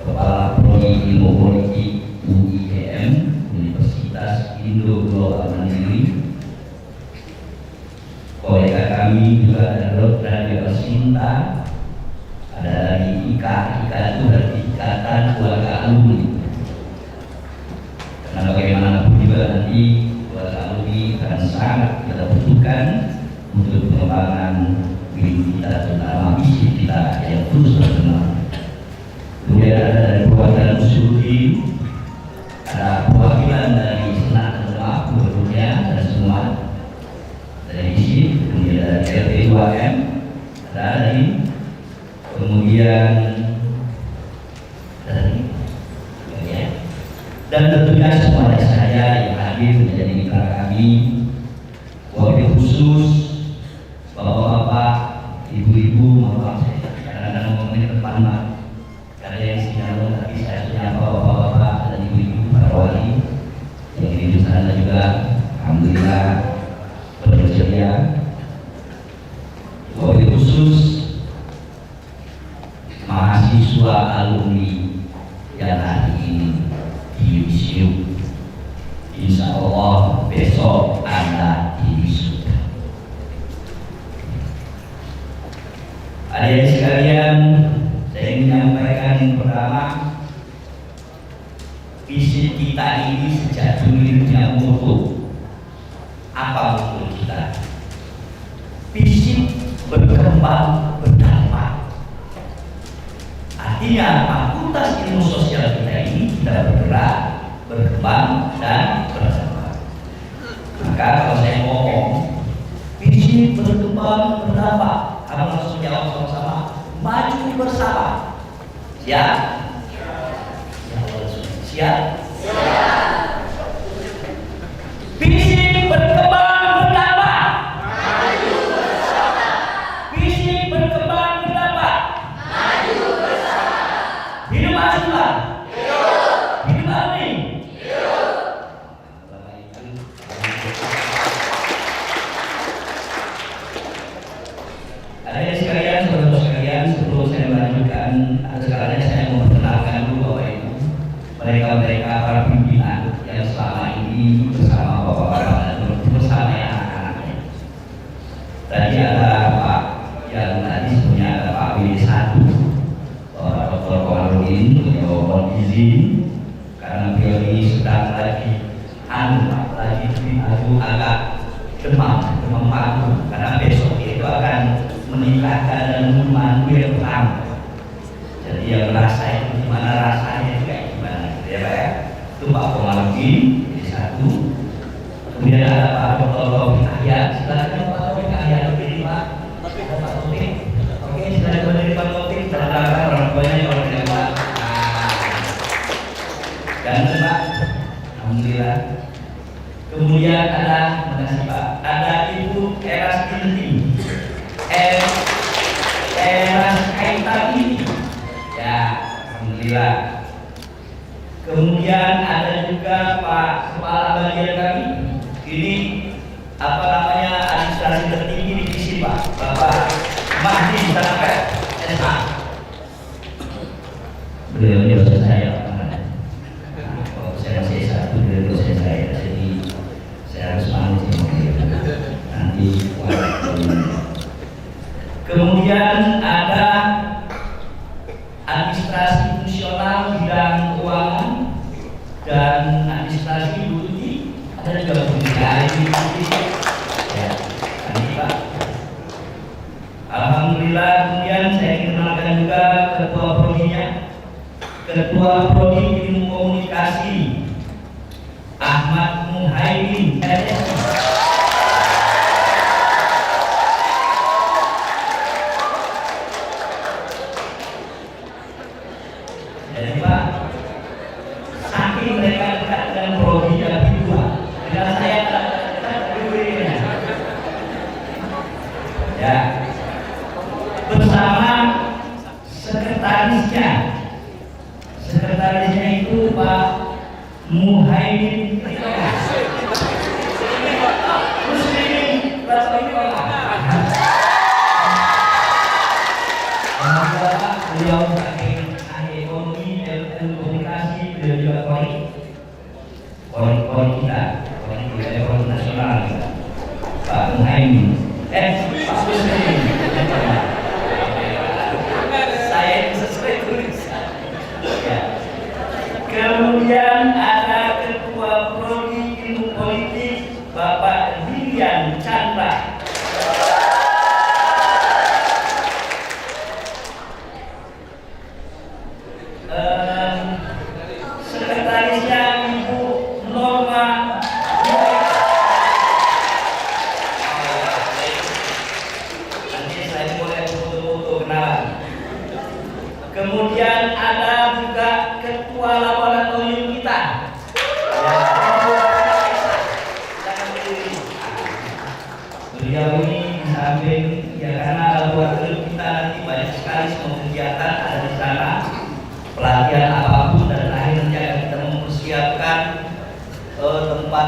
Kepala Prodi Ilmu Politik UIGM Universitas Indo Global Mandiri. Kolega kami juga ada Dr. Sinta, ada dari IKA itu dari Ikatan Keluarga Alumni. Karena bagaimanapun juga nanti keluarga alumni akan sangat kita butuhkan untuk pengembangan diri kita, terutama misi kita yang terus berkembang. Kemudian ada dari perwakilan Usuluddin, ada perwakilan dari Senat dan Maaf, gubernurnya dan semua dari sini. Kemudian ada RT 2M, ada dari kemudian dari ya. Dan tentunya semua dari saya yang hadir menjadi mitra kami, wabil khusus bapak-bapak, ibu-ibu, maaf saya kadang-kadang ngomongin depan mak, karena yang sinyal tapi saya punya bapak-bapak dan ibu-ibu para wali yang di sana juga, alhamdulillah berceria. Wabil khusus mahasiswa alumni yang hari ini di museum. Insya Allah besok Anda di wisuda. Adik-adik sekalian, saya ingin menyampaikan yang pertama, visi kita ini sejak dulu punya moto. Apa moto kita? Visi berkembang berdampak. Artinya Fakultas Ilmu Sosial kita ini tidak bergerak, berkembang dan berdampak. Maka kalau saya ngomong visi berkembang berdampak, kamu langsung jawab sama-sama, maju bersama. Siap? Siap? Visi berkembang berdampak. Maju bersama. Visi berkembang berdampak. Maju bersama. Hidup Asma. Hidup Alumni. Adik-adik sekalian, saudara sekalian, sebelum saya melanjutkan, sekarang saya mau memperkenalkan dulu Bapak Ibu, mereka para pimpinan yang selama ini bersama Bapak-bapak dan bersama yang anak-anaknya. Tadi ada Pak yang tadi sebenarnya ada Pak W1, Bapak Dr. Komarudin, beliau mohon izin karena beliau ini sedang lagi agak demam panggung karena besok itu akan menikahkan dan memandu yang pertama. Jadi yang merasa itu gimana rasanya itu kayak gimana gitu ya Pak ya. Itu Pak Komarudin jadi satu. Kemudian ada Pak Dr. Taufik Ahya. Silakan Pak Taufik Ahya berdiri Pak. Pak Taufik. Oke, silakan berdiri Pak Taufik. Terdapat orang tuanya kalau tidak Pak. Dan Pak, alhamdulillah. Kemudian ada, makasih Pak, ada Ibu Eras Inti, Eras Kaitani, ya, alhamdulillah. Kemudian ada juga Pak Kepala Bagian kami, ini apa namanya administrasi tertinggi di sini Pak, Bapak Mahdi Tanapet, SA. Beliau ini dosen saya. Saya masih S1, beliau dosen saya, jadi saya harus malu nanti. Kemudian ada administrasi fungsional bidang keuangan dan administrasi Budi, ada juga Budi ya, ini Pak. Alhamdulillah. Kemudian saya ingin kenalkan juga ketua prodinya, Ketua Prodi Ilmu Komunikasi Ahmad Muhaimin LSI. Jadi Pak, saking mereka dekat dengan prodi yang kedua, dengan saya dekat dengan ya, bersama sekretarisnya. Sekretarisnya itu Pak Muhaimin Muslimin beliau sebagai ahli ekonomi dan komunikasi, beliau juga koni nasional, Pak Muhaimin, Pak Muslimin. Saya sesuai tulisan. Ya. Kemudian ada Ketua Prodi Ilmu Politik Bapak Dian Chandra. Sekretarisnya Ibu Norma. Nanti saya boleh foto-foto kenalan. Kemudian ada juga Ketua Laboratorium kita. Beliau ini di samping ya, karena laboratorium kita nanti banyak sekali semua kegiatan ada di sana, pelatihan apapun, dan akhirnya kita mempersiapkan tempat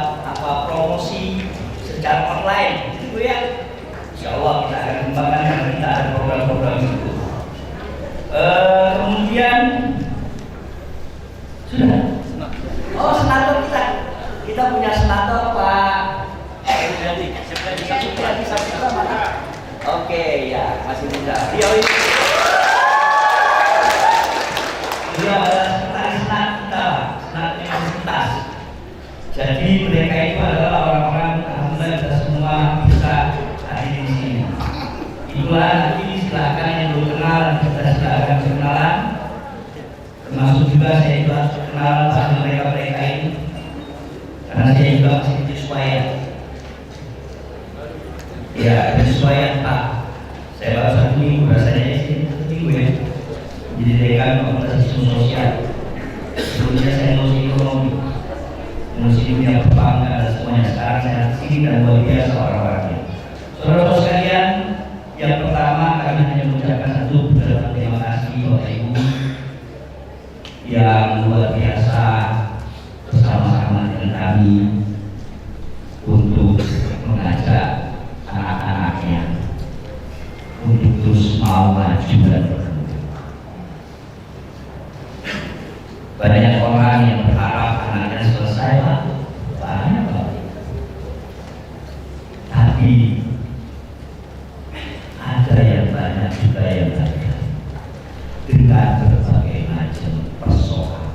promosi secara online, gitu ya. Insya Allah kita akan kembangkan karena kita ada program-program itu. Kemudian sudah. Oh, senator kita punya senator Pak. Oke, ya masih muda. Dia adalah sekretaris senat universitas. Jadi mereka itu adalah orang-orang alhamdulillah kita semua bisa hadir di sini. Itulah nanti silakan yang belum kenal kita silakan kenalan. Termasuk juga saya juga harus kenal sama mereka ini, karena saya juga masih penyesuaian. Ya, penyesuaian Pak. Saya baru 1 minggu, rasanya sih 1 minggu ya. Jadi dekan Fakultas Ilmu Sosial. Sebelumnya saya ngurusi ekonomi, ngurusi dunia perbankan dan semuanya. Sekarang saya di sini dan luar biasa orang-orangnya. Saudara sekalian, yang pertama kami hanya mengucapkan satu terima kasih Bapak Ibu yang luar biasa bersama-sama dengan kami untuk mengajak anak-anaknya untuk terus mau maju dan berkembang. Banyak orang yang berharap anaknya selesai, banyak banget. Tapi ada yang banyak juga yang gagal dengan berbagai macam persoalan.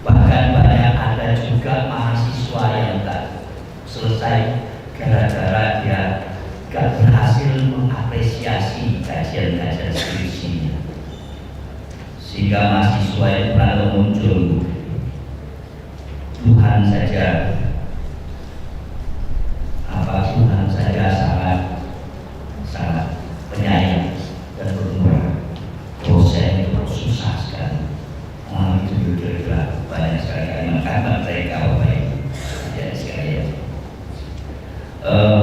Bahkan banyak ada juga mahasiswa yang tak selesai gara-gara dia gak berhasil mengapresiasi kajian-kajian skripsinya, sehingga mahasiswa yang pernah muncul Tuhan saja sangat penyayang dan bermurah. Dosen itu susah sekali. Itu juga banyak sekali kalimat-kalimat mereka Bapak Ibu. Jadi sekalian.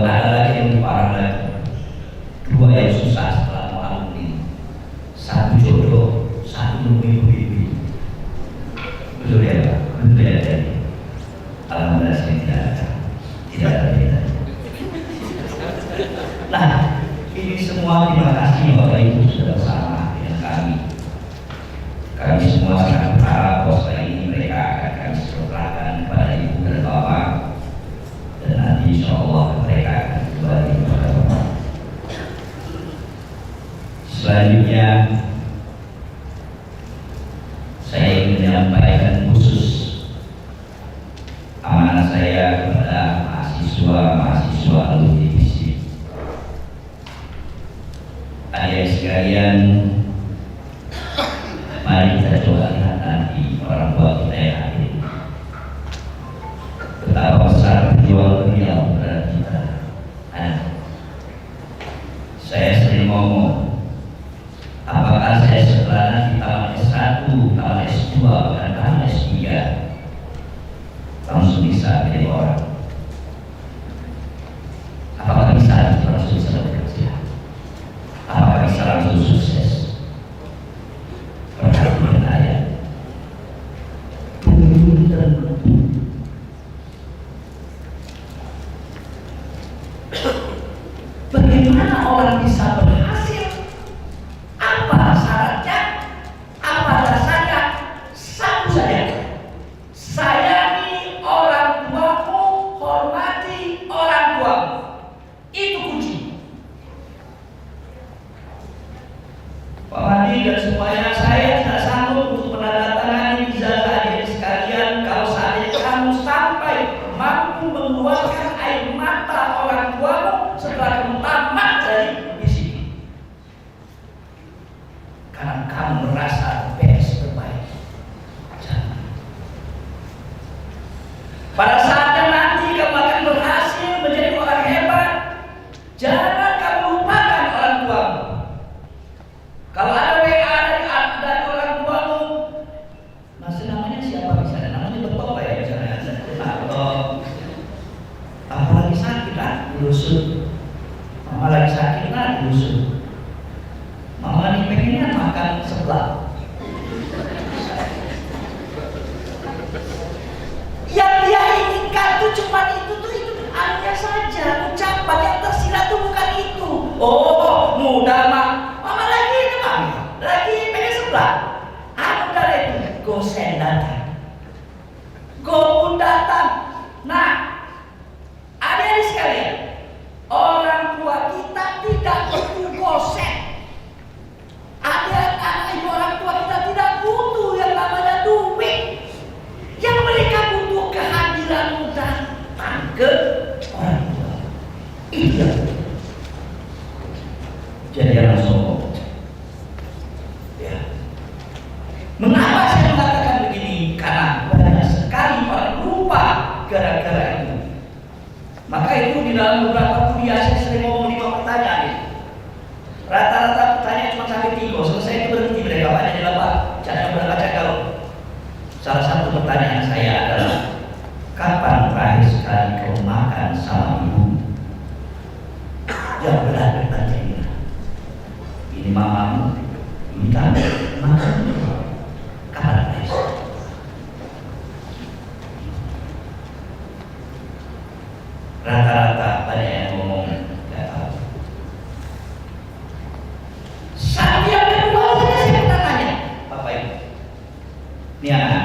Ada lagi yang parah lagi. 2 yang susah setelah alumni. 1 jodoh, 1 ibu-ibu. Betul ya Pak? Betul ya Pak? Alhamdulillah saya tidak ada bedanya. Nah, ini semua terima kasih Bapak Ibu sudah bersama dengan kami. Kami semua sangat berharap bahwa ini mereka akan kami serahkan kepada Ibu dan Bapak, dan nanti insya Allah mereka akan kembali kepada Bapak. Selanjutnya saya ingin menyampaikan khusus amanah saya kepada mahasiswa alumni FISIP. Adik sekalian, mari kita coba lihat nanti orang tua kita yang hadir, betapa besar perjuangan beliau terhadap kita. Saya sering ngomong, apakah saya setelah nanti tahun S1, tahun S2, dan tahun S3 langsung bisa menjadi orang? Bagaimana orang bisa berhasil? Apa syaratnya? Apa dasarnya? Satu saja. Sayangi orang tuamu, hormati orang tuamu. Itu kunci. Pak Madi dan semuanya, saya tidak sanggup untuk menandatangani ijazah adik sekalian kalau seandainya kamu sampai mampu mengeluarkan air mata orang tuamu setelah kamu tamat dari di sini. Karena kamu merasa best terbaik. Jangan. Pada saatnya nanti kamu akan berhasil menjadi orang hebat. Jangan kamu lupakan orang tuamu. Kalau ada WA dari orang tuamu, masih namanya siapa misalnya? Namanya betul ya misalnya. Atau apa lagi sakit lah, diusut. Mama lagi sakit lah, diusut. Mama ini pengennya makan sebelah. Yang dia inginkan tuh cuma itu hanya saja ucapan yang tersirat tuh bukan itu. Oh, mudah mah. Mama lagi itu mah, lagi pengen sebelah. Aku dari itu, gosen datang. Go pun datang. Nah, adik-adik sekalian, orang tua kita tidak butuh gosen. Adik-adik ibu orang tua kita tidak butuh yang namanya duit. Yang mereka butuh kehadiranmu datang ke orang tua. Iya. Jadi jangan sombong. Ya. Mengapa saya mengatakan begini? Karena banyak sekali orang lupa gara-gara itu. Maka itu di dalam beberapa kuliah saya sering ngomong 5 pertanyaan ini. Rata-rata pertanyaan cuma sampai 3. Selesai itu berhenti mereka. Banyak di dalam cara berbaca kalau. Salah satu pertanyaan saya adalah, kapan terakhir sekali kau makan sama ibu? Yang benar bertanya ini mamamu, ini kamu, makan kapan terakhir? Rata-rata banyak yang ngomong tidak tahu. Saat yang kedua saya pernah tanya, Bapak Ibu, ini anak,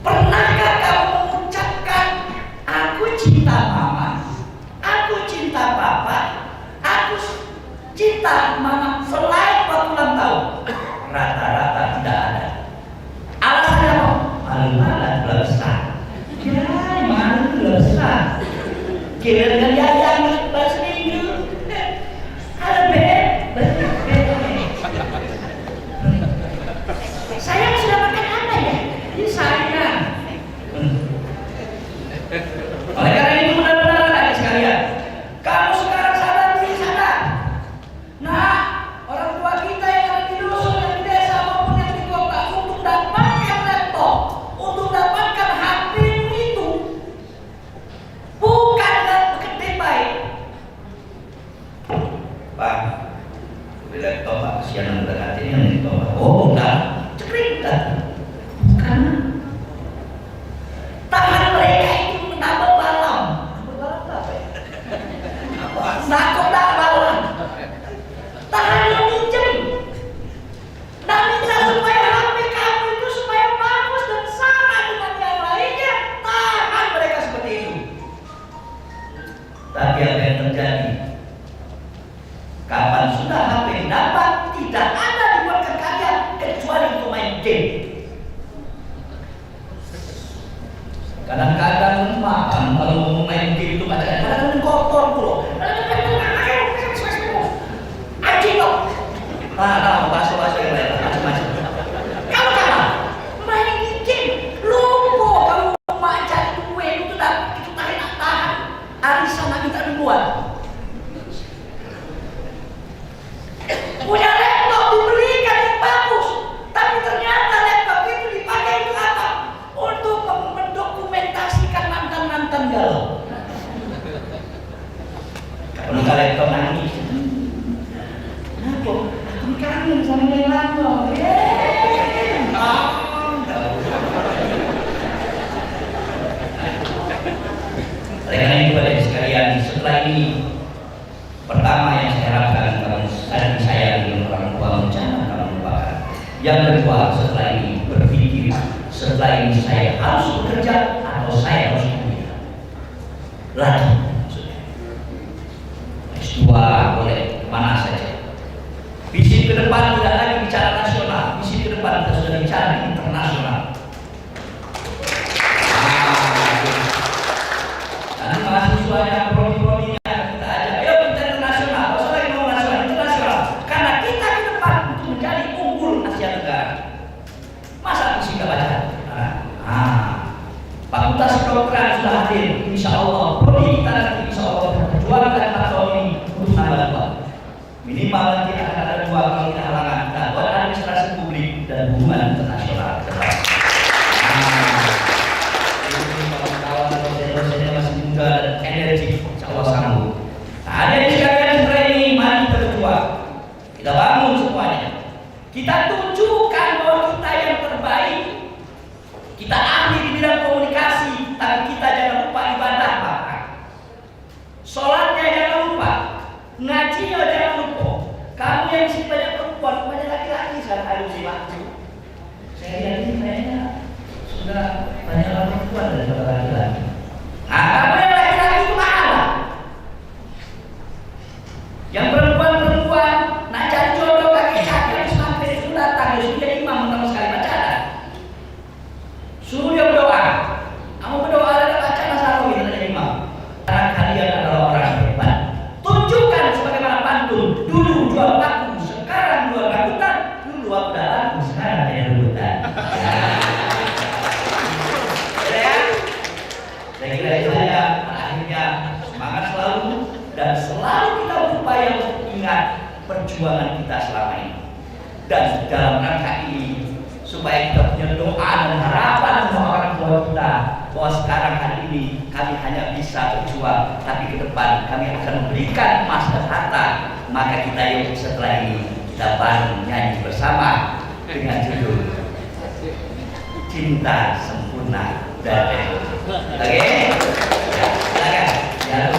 pernahkah kamu mengucapkan aku cinta mama, aku cinta papa, aku cinta mama selain waktu ulang tahun? Rata-rata tidak ada. Alasannya apa? Malu-malu belum besar. Ya, malu belum besar. Kira dengan yayang bahasa minggu. Ada saya sudah makan apa ya? Ini sayang. Oleh karena itu benar-benar adik sekalian, kamu sekarang sadar diri sadar. Nah, orang tua kita yang ada di dusun, yang di desa maupun yang di kota, untuk dapatkan laptop, untuk dapatkan HP itu, bukan gede baik. Pak, beli laptop Pak, kesianan berarti ini yang laptop. Oh enggak, cekring enggak. Bukan. Tangan mereka itu menambah balam. Balam apa ya? Nakut balam. Tangannya minjem. Nah, minta supaya HP kamu itu supaya bagus dan sama dengan yang lainnya. Tangan mereka seperti itu. Tapi apa yang terjadi? Kapan sudah HP dapat, tidak ada di warga kalian kecuali untuk main game. Kadang-kadang makan kalau mau main game itu kadang-kadang kotor dulu. Anjing loh. Bahasa yang lain macam-macam. Kalau kalah main game, lupa kamu mau cari kue itu dah itu tahan. Arisan lagi tak dibuat. Punya laptop dibelikan yang bagus, tapi ternyata laptop itu dipakai untuk apa? Untuk mendokumentasikan mantan-mantan galau. setelah ini, pertama yang saya harapkan kamu saya dengan orang tua jangan kamu lupakan. Yang kedua, setelah ini berpikir, setelah ini saya harus bekerja atau saya harus kuliah lagi. S2 boleh kemana saja. Visi ke depan tidak lagi bicara nasional, visi ke depan kita sudah bicara internasional. Nanti mahasiswa yang prodi-prodinya kita ajak, ayo kita internasional, kalau saya lagi mau nasional, internasional. Karena kita ke depan untuk menjadi unggul Asia Tenggara. Masa visi nggak baca? Fakultas kedokteran sudah hadir, insya Allah. Prodi kita nanti insya Allah perjuangkan 4 tahun ini untuk nambah 2. Minimal nanti akan ada 2 kalau kita halangan kita buat administrasi publik dan hubungan internasional. Kawan-kawan dosen-dosennya masih muda dan energi, insya Allah sanggup. Nah, ada yang sekalian setelah ini, mari kita berjuang. Kita bangun semuanya. Kita tunjukkan bahwa kita yang terbaik. Kita ahli di bidang komunikasi, tapi kita jangan lupa ibadah, Pak. Sholatnya jangan lupa, ngajinya jangan lupa. Kamu yang mesti banyak perempuan, banyak laki-laki sekarang harus diwaktu. Saya lihat ini kayaknya sudah banyak perempuan daripada laki-laki. Nah, kamu yang laki-laki itu mana? Yang perempuan-perempuan nak cari jodoh kaki-kaki harus sampai itu datang, harus menjadi imam pertama sekali bacaan. Suruh dia berdoa. Kamu berdoa ada bacaan asal kita jadi imam. Karena kalian adalah orang hebat. Tunjukkan sebagaimana pantun. Dulu jual paku, sekarang jual rambutan. Dulu aku dah laku, sekarang saya rambutan. Saya kira itu saja. Akhirnya semangat selalu dan selalu kita berupaya untuk ingat perjuangan kita selama ini. Dan dalam rangka ini supaya kita punya doa dan harapan sama orang tua kita bahwa sekarang hari ini kami hanya bisa berjuang, tapi ke depan kami akan memberikan emas dan harta. Maka kita yuk setelah ini kita bareng nyanyi bersama dengan judul Cinta Sempurna dari Oke? Silakan. Ya,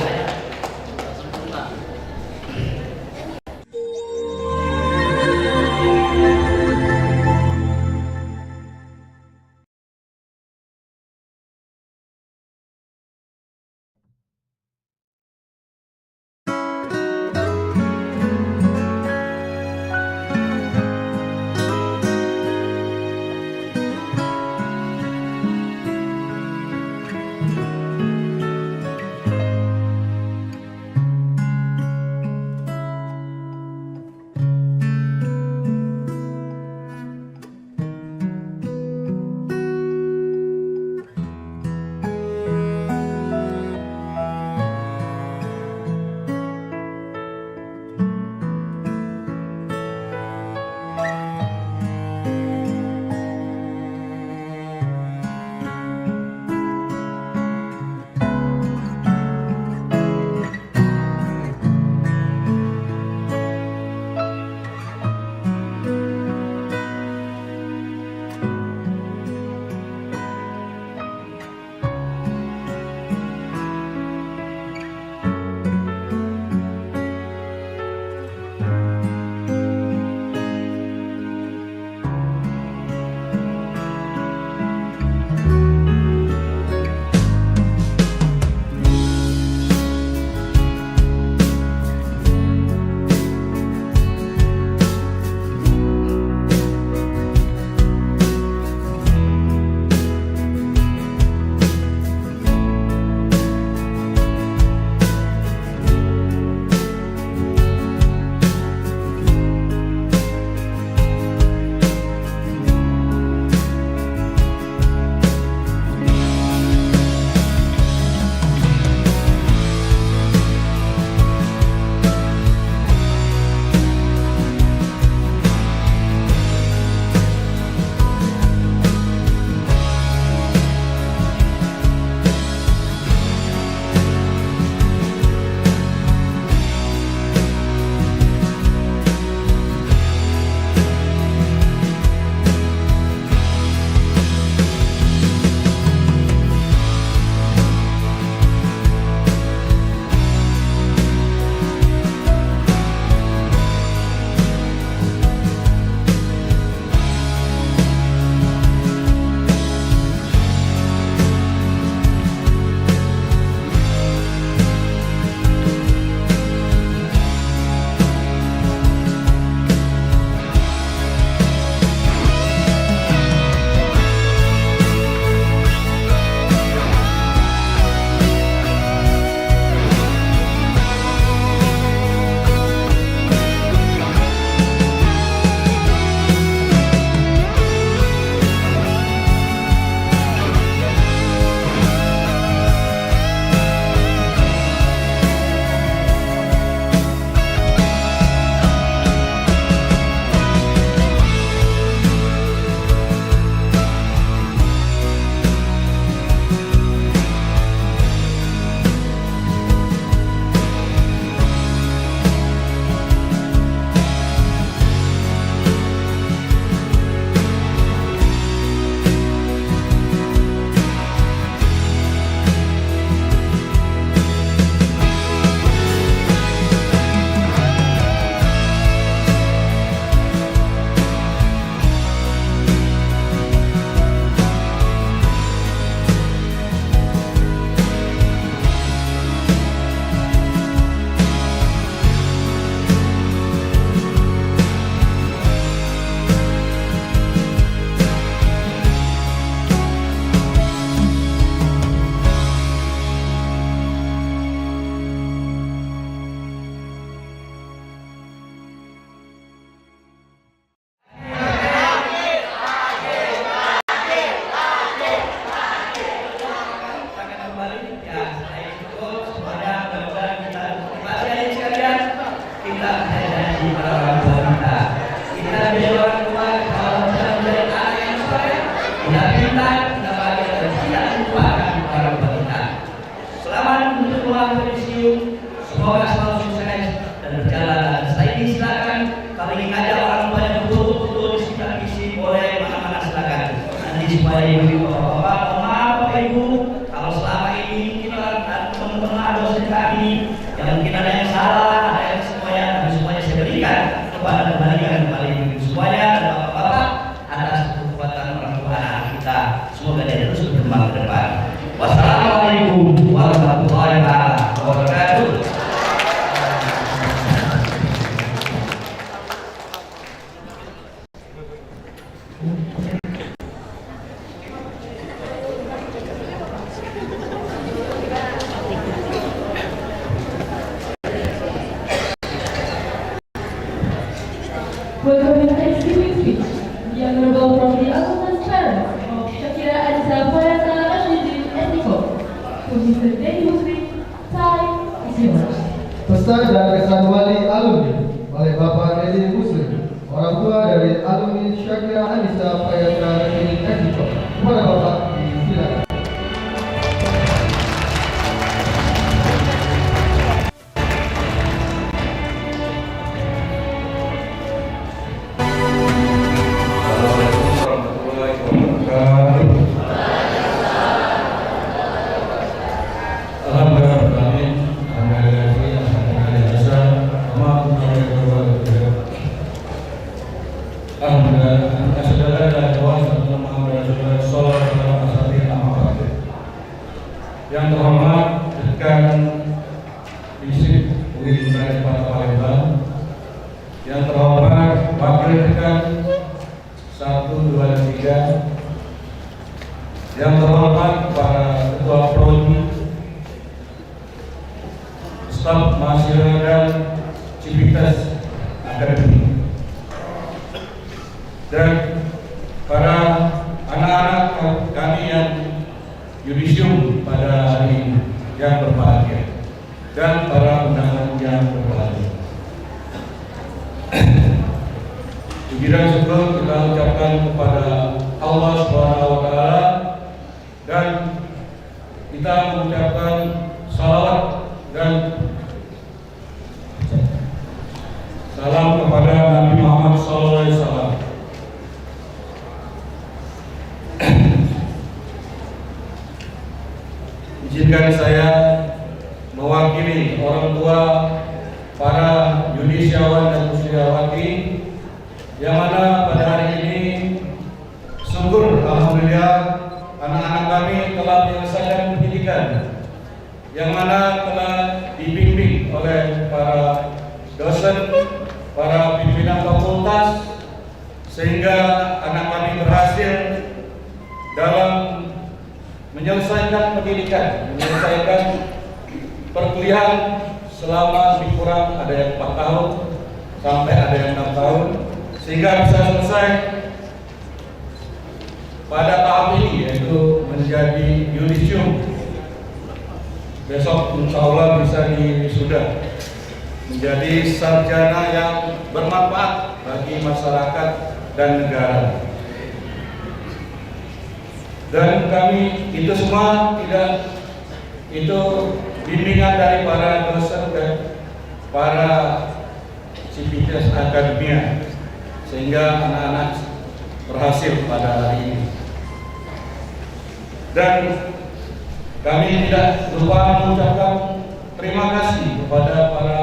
supaya ibu bapak-bapak, maaf Bapak Ibu, kalau selama ini kita teman-teman dosen kami yang mungkin ada yang salah, ada yang semuanya saya berikan kembalikan kepada ibu semuanya dan bapak-bapak atas kekuatan orang tua anak kita. Semoga dia terus berkembang ke depan. Wassalamualaikum warahmatullahi wabarakatuh. Welcome to the Thanksgiving speech. The Honorable from the Alumnus Parents of Shakira Anissa Fayata Rashidin Etiko. To Mr. Denny Muslim, time is yours. Pesan dan kesan wali alumni oleh Bapak Deddy Muslim, orang tua dari alumni Shakira Anissa Fayata Rashidin Etiko. Kepada Bapak, silakan. Yang terhormat Dekan Fisip UI Universitas Palembang, yang terhormat Wakil Dekan 1, 2, 3, yang terhormat para Ketua Prodi, staf mahasiswa dan civitas akademik, dan para anak-anak kami yang yudisium pada hari ini yang berbahagia, dan para undangan yang berbahagia. Puji dan syukur kita ucapkan kepada Allah Subhanahu wa Ta'ala, dan kita mengucapkan salawat dan salam kepada Nabi Muhammad SAW. Izinkan saya mewakili orang tua, para yudisiawan dan musliawati, yang mana pada hari ini syukur alhamdulillah anak-anak kami telah menyelesaikan pendidikan, yang mana telah dibimbing oleh para dosen, para pimpinan fakultas, sehingga anak kami berhasil dalam menyelesaikan pendidikan, menyelesaikan perkuliahan selama lebih kurang ada yang 4 tahun sampai ada yang 6 tahun, sehingga bisa selesai pada tahap ini, yaitu menjadi yudisium. Besok insya Allah bisa diwisuda menjadi sarjana yang bermanfaat bagi masyarakat dan negara. Dan kami itu semua tidak itu bimbingan dari para dosen dan para civitas akademia, sehingga anak-anak berhasil pada hari ini. Dan kami tidak lupa mengucapkan terima kasih kepada para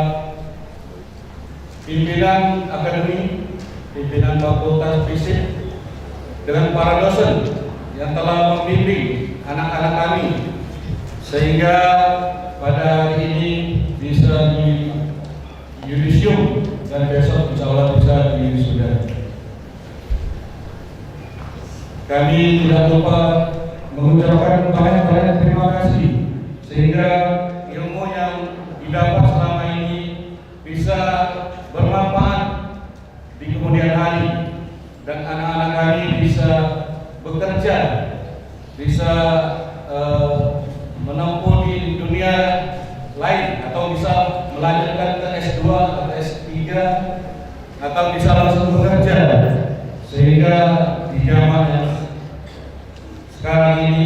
pimpinan akademi, pimpinan fakultas fisik, dengan para dosen yang telah membimbing anak-anak kami, sehingga pada hari ini bisa di yudisium dan besok insya Allah bisa diwisuda. Kami tidak lupa mengucapkan banyak-banyak terima kasih, sehingga ilmu yang didapat selama ini bisa bermanfaat di kemudian hari, dan anak-anak kami bisa bekerja, bisa menempuh di dunia lain, atau bisa melanjutkan ke S2 atau S3, atau bisa langsung bekerja, sehingga di zaman yang sekarang ini,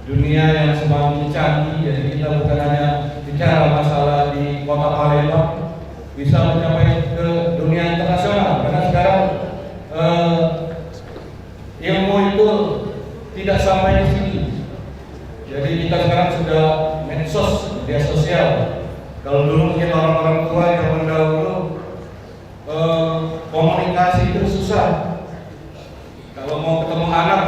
dunia yang semakin canggih, jadi kita bukan hanya bicara masalah di kota Palembang, bisa mencapai ke dunia internasional, karena sekarang ilmu itu tidak sampai di sini. Jadi kita sekarang sudah medsos, media sosial. Kalau dulu mungkin orang-orang tua yang dahulu komunikasi itu susah. Kalau mau ketemu anak,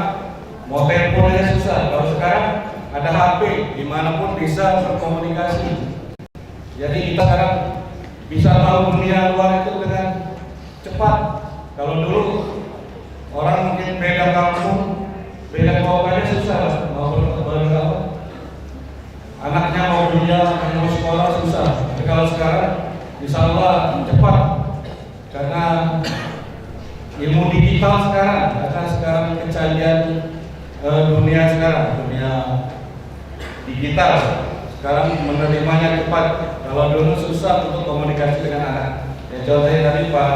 mau teleponnya susah. Kalau sekarang ada HP, dimanapun bisa berkomunikasi. Jadi kita sekarang bisa tahu dunia luar itu dengan cepat. Kalau dulu orang mungkin beda kampung, beda kotanya susah, mau berapa? Anaknya mau kuliah, anaknya mau sekolah susah. Tapi kalau sekarang, insya Allah cepat, karena ilmu digital sekarang, karena sekarang kecanggihan dunia sekarang, dunia digital. Sekarang menerimanya cepat. Kalau dulu susah untuk komunikasi dengan anak. Ya, contohnya tadi Pak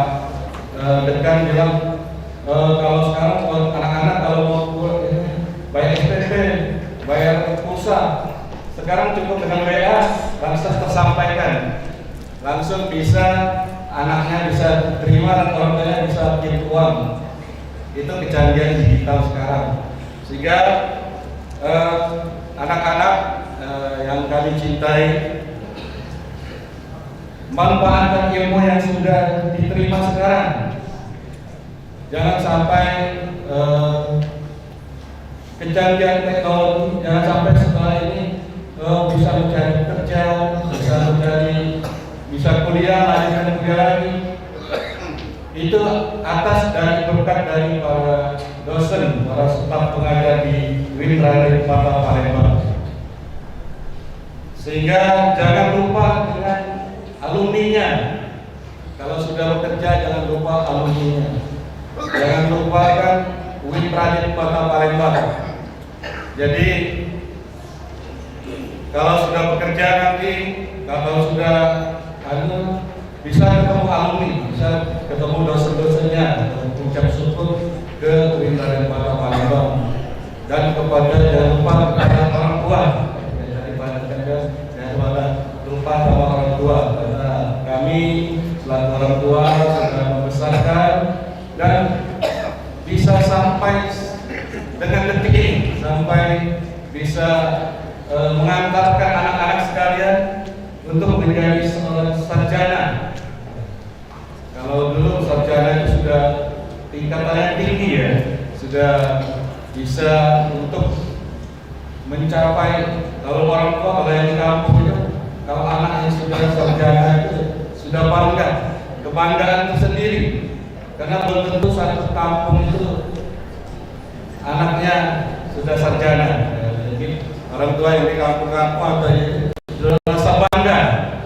Dekan bilang, kalau sekarang buat anak-anak kalau mau bayar SPP, bayar pulsa, sekarang cukup dengan WA langsung tersampaikan, langsung bisa anaknya bisa terima dan orang tuanya bisa kirim uang. Itu kecanggihan digital sekarang. Sehingga anak-anak yang kami cintai, manfaatkan ilmu yang sudah diterima sekarang. Jangan sampai kecanggihan teknologi, jangan sampai setelah ini bisa mencari kerja, bisa kuliah, lanjutkan kuliah lagi. Itu atas dari berkat dari para dosen, para staf pengajar di UIN Raden Patah Palembang. Sehingga jangan lupa dengan alumninya. Kalau sudah bekerja jangan lupa alumninya. Jangan lupakan UIN Raden Patah Palembang. Jadi kalau sudah bekerja nanti, kalau sudah bisa ketemu alumni, bisa ketemu dosen-dosennya, ucap syukur ke UIN Raden Patah Palembang. Dan kepada jangan lupa kepada orang tua. Lupa sama orang tua, karena kami selaku orang tua sudah membesarkan dan bisa sampai dengan detik ini, sampai bisa mengantarkan anak-anak sekalian untuk menjadi seorang sarjana. Kalau dulu sarjana itu sudah tingkatannya tinggi ya, sudah bisa untuk mencapai. Kalau orang tua, kalau yang di kampung itu, kalau anak yang sudah sarjana itu sudah bangga, kebanggaan tersendiri. Karena belum tentu satu kampung itu anaknya sudah sarjana. Jadi orang tua yang di kampung-kampung atau sudah merasa bangga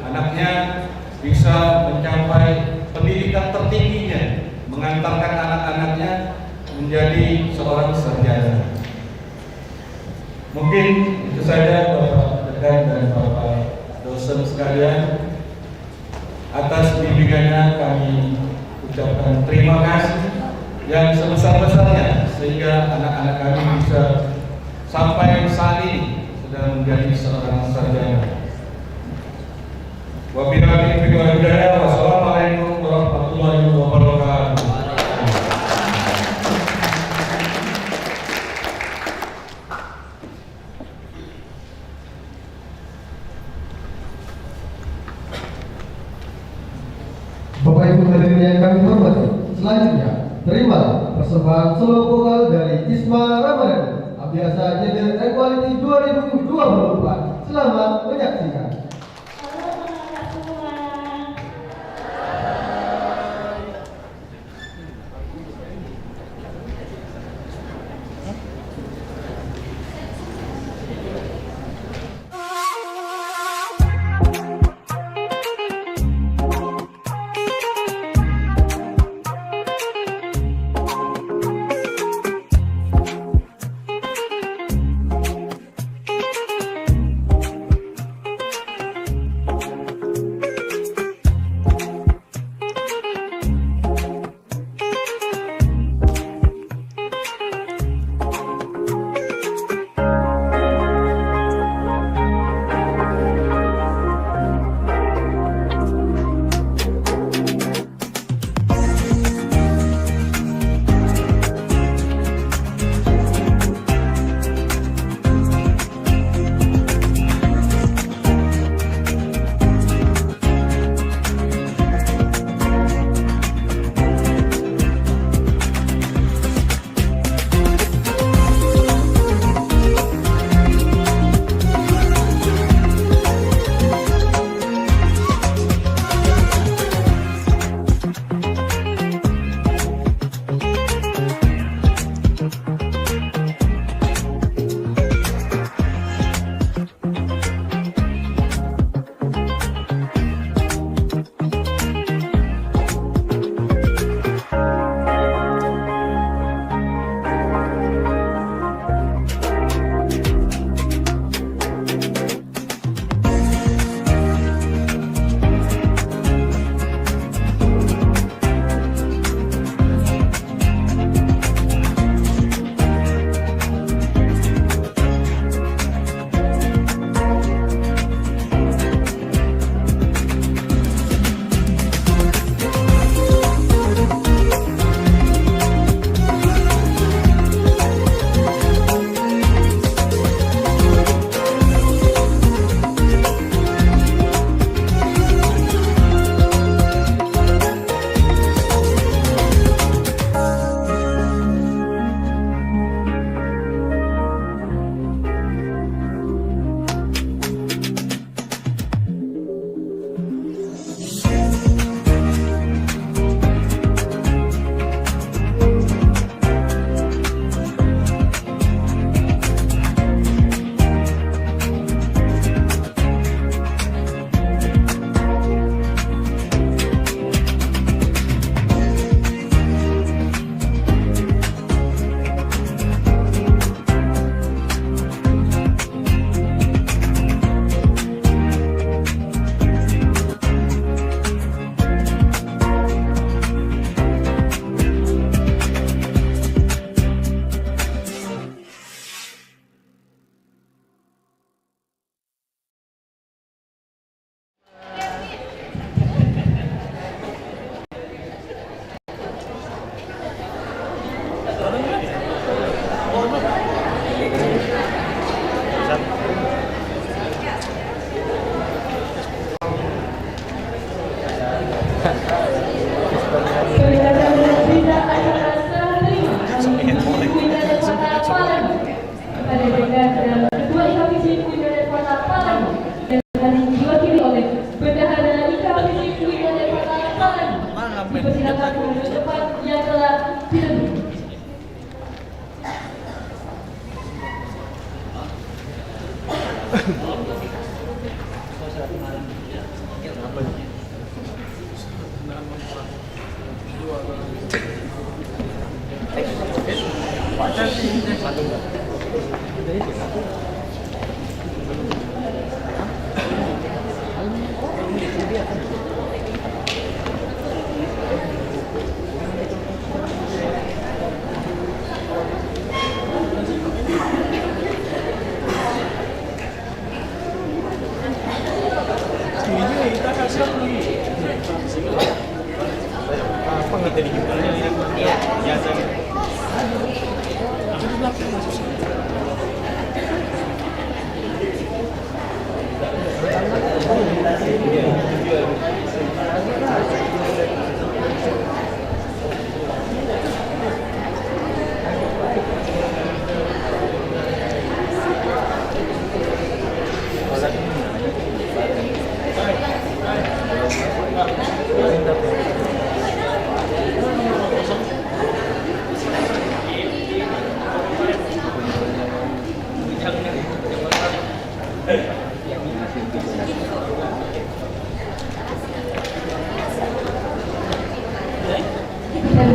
anaknya bisa mencapai pendidikan tertingginya, mengantarkan anak-anaknya menjadi seorang sarjana. Mungkin itu saja Bapak Dekan dan Bapak dosen sekalian. Atas bimbingannya kami ucapkan terima kasih yang sebesar-besarnya, sehingga anak-anak kami bisa sampai saat ini sudah menjadi seorang sarjana. Wabillahi taufiq wal hidayah. Wassalamualaikum warahmatullahi wabarakatuh. Bapak Ibu hadirin yang kami hormati, selanjutnya terima persembahan solo vokal dari Isma Ramadhani, Abdiasa Gender Equality 2024. Selamat menyaksikan.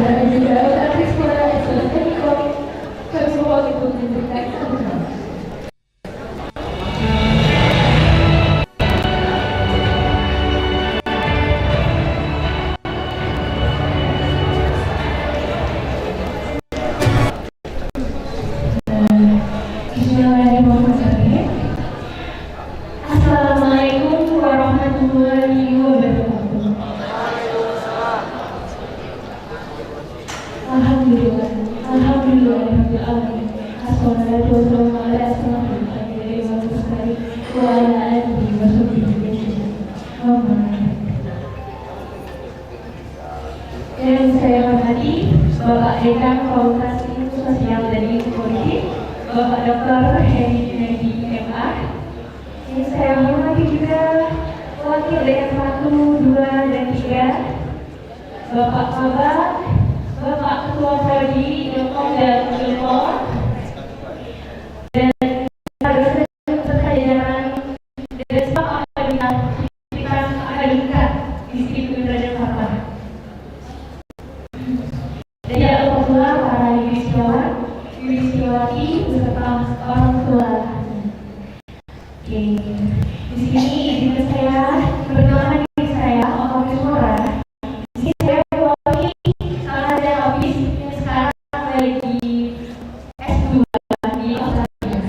Dan juga artis sekolah eksklusif Teknikom, kami mohon untuk diberikan sambutan. Bismillahirrahmanirrahim. Assalamualaikum warahmatullahi wabarakatuh. Alhamdulillah, alhamdulillah, assalatu wassalamu ala asyrafil anbiya'i wal mursalin wa ala alihi wa sahbihi ajma'in. Yang saya hormati Bapak Dekan Fakultas Ilmu Sosial dan Ilmu Politik, Bapak Dr. Heri Junedi MA. Yang saya hormati juga Wakil Dekan 1, 2, dan 3, Bapak Kabak, Bapak Ketua Prodi Ilkom dan Ilkom, dan dosen serta jajaran dan staf akademika Institut Raden Fatah. Dan jangan lupa pula para yudisiawan, yudisiawati beserta orang tua. Oke, di sini izinkan saya perkenalkan diri saya, Otomatis Mora. Di sini saya mewakili anak dan habis yang sekarang lagi S2 di Australia.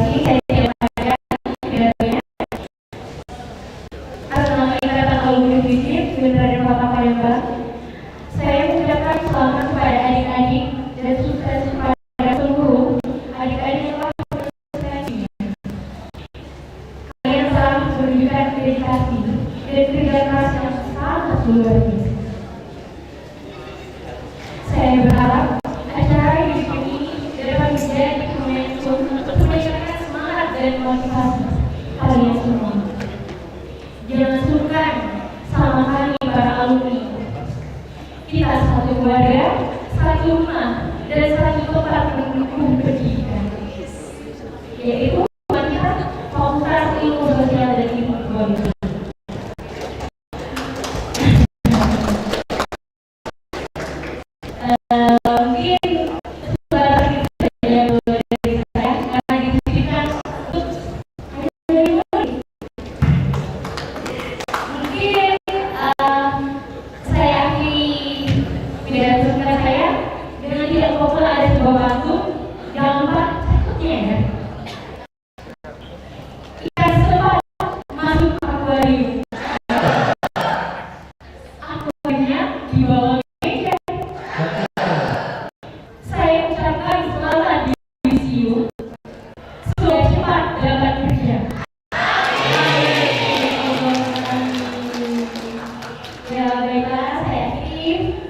Ini saya tidak ada pidatonya. Atas nama Ikatan Alumni FISIP Raden Fatah Palembang, saya mengucapkan selamat kepada adik-adik dan sukses kepada seluruh adik-adik yang telah berprestasi. Kalian telah menunjukkan dedikasi dan kerja keras yang sangat luar biasa. Saya berharap acara di sini dapat menjadi momentum untuk meningkatkan semangat dan motivasi kalian semua. Jangan sungkan sama kami para alumni. Kita satu keluarga, satu rumah, dan satu tempat mendukung pendidikan, yaitu Fakultas Ilmu Sosial dan Ilmu Politik. Mungkin sebagai yang dari saya karena ditujukan untuk mungkin saya akhiri pidato singkat saya dengan tidak lupa ada sebuah batu jangan lupa takutnya ya. Ikan sepat masuk ke akuarium. Akuariumnya di bawah meja. Saya ucapkan selamat di yudisium. Sudah cepat dapat kerja. Ya baiklah, saya akhiri.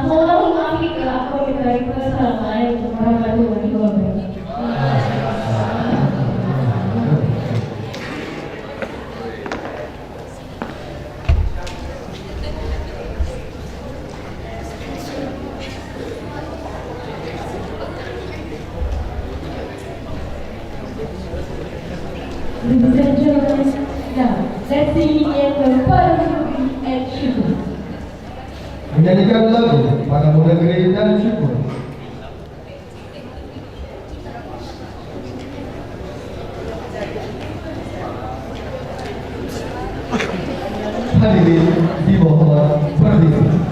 Mohon maaf jika aku memberi Assalamualaikum warahmatullahi wabarakatuh. singing anthem Pada Negeri and Syukur. Menyanyikan lagu Padamu Negeri dan Syukur. Hadirin dimohon berdiri.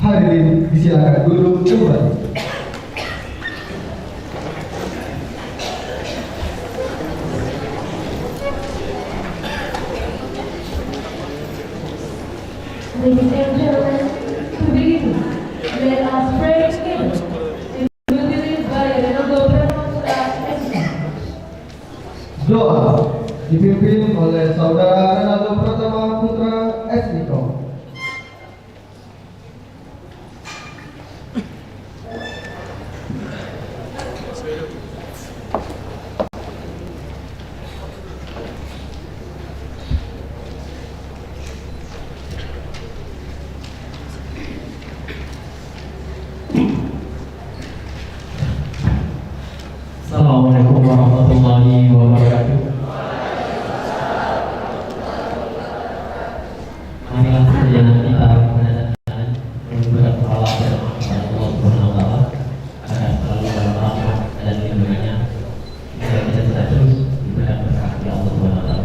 Hadirin disilakan duduk kembali. Ladies and gentlemen, to begin, let us pray together. It will be led by Renaldo Pramuka SC. Doa dipimpin oleh Saudara Renaldo Pratama Putra Esniko. Assalamualaikum warahmatullahi wabarakatuh. Marilah sejenak kita menandakan berbuat salah kepada Allah Subhanahu wa taala agar selalu dalam rahmat dan lindungannya hingga kita bisa terus diberikan berkah oleh Allah Subhanahu wa taala.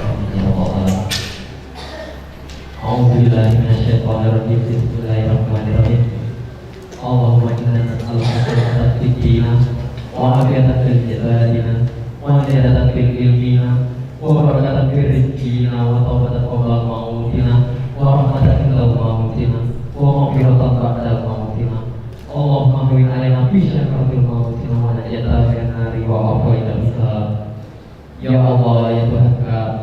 Amin ya rabbal alamin. A'udzubillahi minasyaitonir rajim. Bismillahirrahmanirrahim. Allahumma inna nas'aluka khairat fid-din wa afiyatan fil jasadina wa ziyadatan fil ilmina wa barakatan fil rizqina wa tawbatan qabla mautina wa rahmatan inda mautina wa maghfiratan ba'da mautina. Allahumma hawwin 'alaina fi syakaratil mautina wa najatan min nari wa afwaidan hisab. Ya Allah, ya Tuhan kami,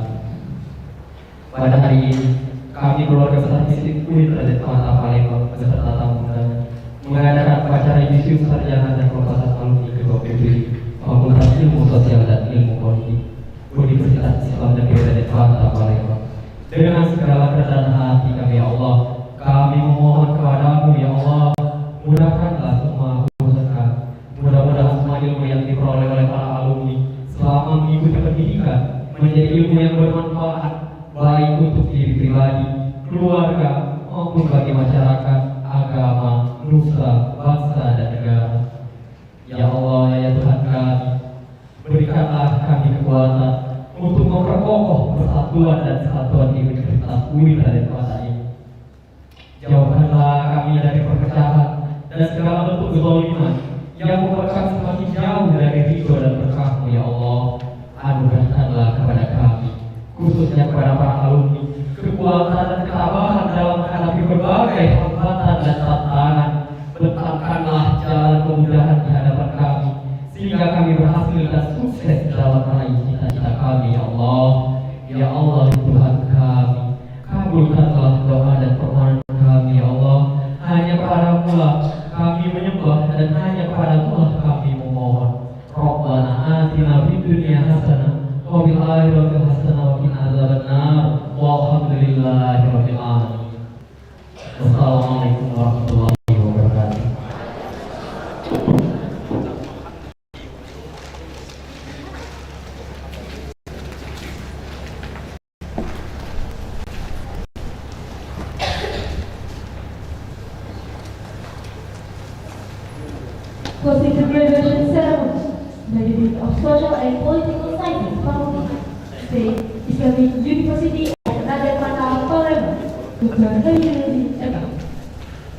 pada hari ini kami keluarga besar Mistik UIN Raden Fata Palembang beserta tamu undangan mengadakan acara yudisium sarjana dan pelepasan alumni kedua PBI Fakultas Ilmu Sosial dan Ilmu Politik Universitas Islam Negeri Raden Fata Palembang. Dengan segala kerendahan hati kami, ya Allah, kami memohon kepadamu diperoleh oleh para alumni selama mengikuti pendidikan menjadi ilmu yang bermanfaat baik untuk diri pribadi, keluarga, maupun bagi masyarakat, agama, nusa, bangsa, dan negara. Ya Allah, ya Tuhan kami, berikanlah kami kekuatan untuk memperkokoh persatuan dan kesatuan di Universitas Raden Patah ini. Jauhkanlah kami dari perpecahan dan segala bentuk kezaliman yang membuat semakin jauh dari ridho dan berkah-Mu, ya Allah. Anugerahkanlah kepada kami, khususnya kepada para alumni, kekuatan dan ketabahan dalam menghadapi berbagai hambatan dan tantangan. Bentangkanlah jalan kemudahan di hadapan kami, sehingga kami berhasil dan sukses dalam meraih cita-cita kami, ya Allah. Ya Allah, Tuhan kami, kabulkanlah doa dan permohonan kami, ya Allah. Hanya Padamu lah kami menyembah dan hanya Padamu lah kami memohon. Rabbana atina fid dunya hasanah wa fil akhirati hasanah wa qina adzabannar. Walhamdulillahi rabbil alamin. Wassalamualaikum warahmatullahi wabarakatuh. Closing the graduation ceremony by the Dean of Social and Political Sciences, Fakultas State Islamic University of Raden Patah, Palembang, Dr. Heri M.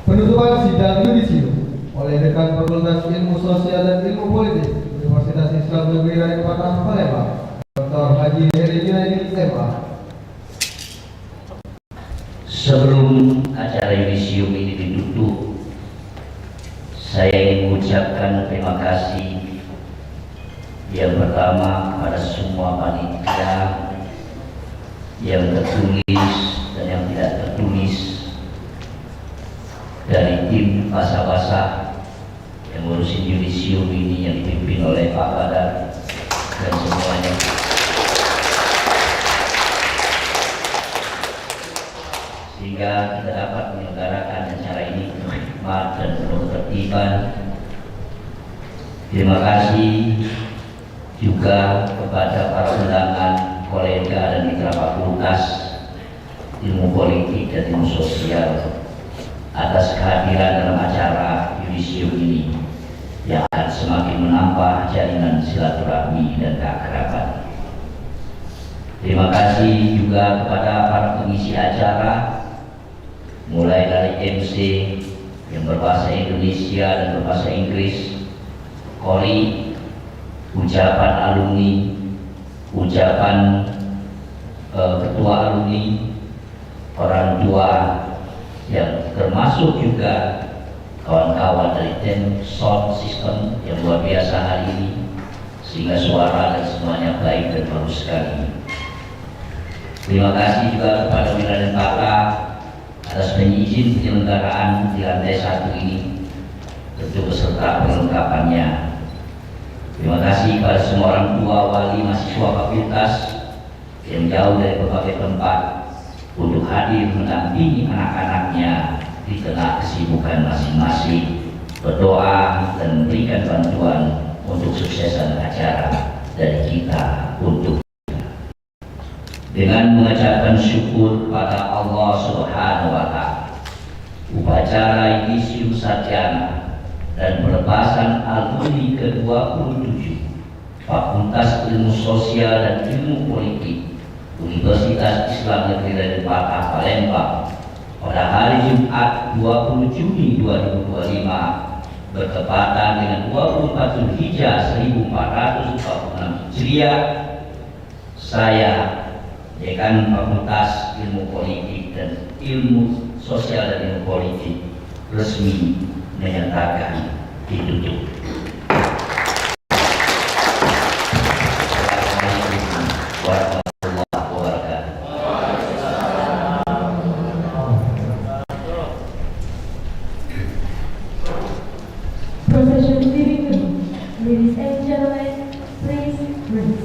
Penutupan sidang yudisium oleh Dekan Fakultas Ilmu Sosial dan Ilmu Politik Universitas Islam Negeri Raden Patah, Palembang, Dr. Haji Heri M. Sebelum acara yudisium ini ditutup, saya ingin mengucapkan terima kasih yang pertama kepada semua panitia yang tertulis dan yang tidak tertulis, dari tim basah-basah yang ngurusin yudisium ini yang dipimpin oleh Pak Badar dan semuanya. Sehingga kita dapat menyelenggarakan acara ini dengan hikmat dan penuh ketertiban. Terima kasih juga kepada para undangan, kolega dan mitra fakultas ilmu politik dan ilmu sosial atas kehadiran dalam acara yudisium ini yang akan semakin menambah jalinan silaturahmi dan keakraban. Terima kasih juga kepada para pengisi acara, mulai dari MC yang berbahasa Indonesia dan berbahasa Inggris, kori, ucapan alumni, ucapan ketua alumni, orang tua, yang termasuk juga kawan-kawan dari tim sound system yang luar biasa hari ini, sehingga suara dan semuanya baik dan bagus sekali. Terima kasih juga kepada Raden Patah atas izin penyelenggaraan di lantai 1 ini, tentu beserta perlengkapannya. Terima kasih kepada semua orang tua, wali, mahasiswa fakultas yang jauh dari berbagai tempat untuk hadir mendampingi anak-anaknya di tengah kesibukan masing-masing, berdoa dan memberikan bantuan untuk suksesan acara dari kita untuk dengan mengucapkan syukur pada Allah Subhanahu wa Ta'ala. Upacara yudisium sarjana dan pelepasan alumni ke-27 Fakultas Ilmu Sosial dan Ilmu Politik Universitas Islam Negeri Raden Patah, Palembang pada hari Jumat 20 Juni 2025 bertepatan dengan 24 Zulhijjah 1446 Hijriah, saya Dekan Fakultas Ilmu Politik dan Ilmu Sosial dan Ilmu Politik resmi menyatakan ditutup. Assalamualaikum warahmatullahi wabarakatuh. Procession leaving the room. Ladies and gentlemen, please rise.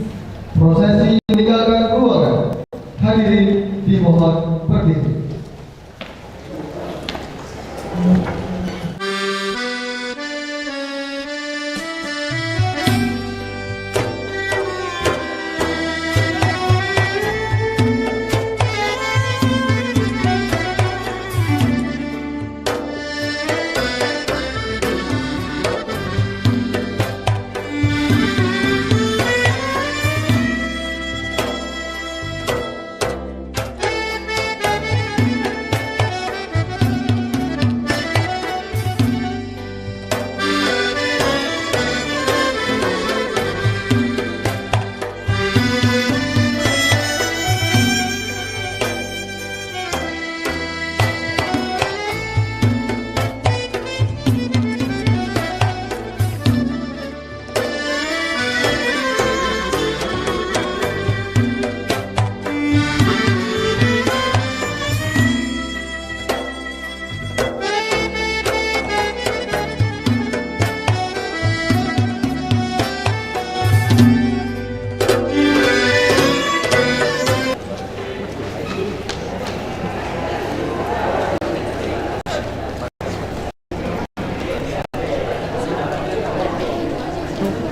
Prosesi meninggalkan keluarga. Hadirin dimohon berdiri.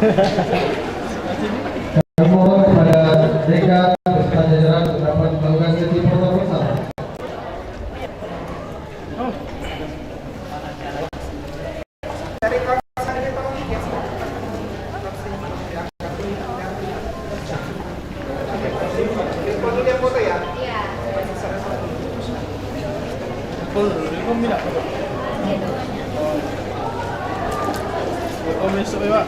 Kami mohon kepada dekan beserta jajaran untuk dapat melakukan sesi foto bersama. Besok ya, Pak.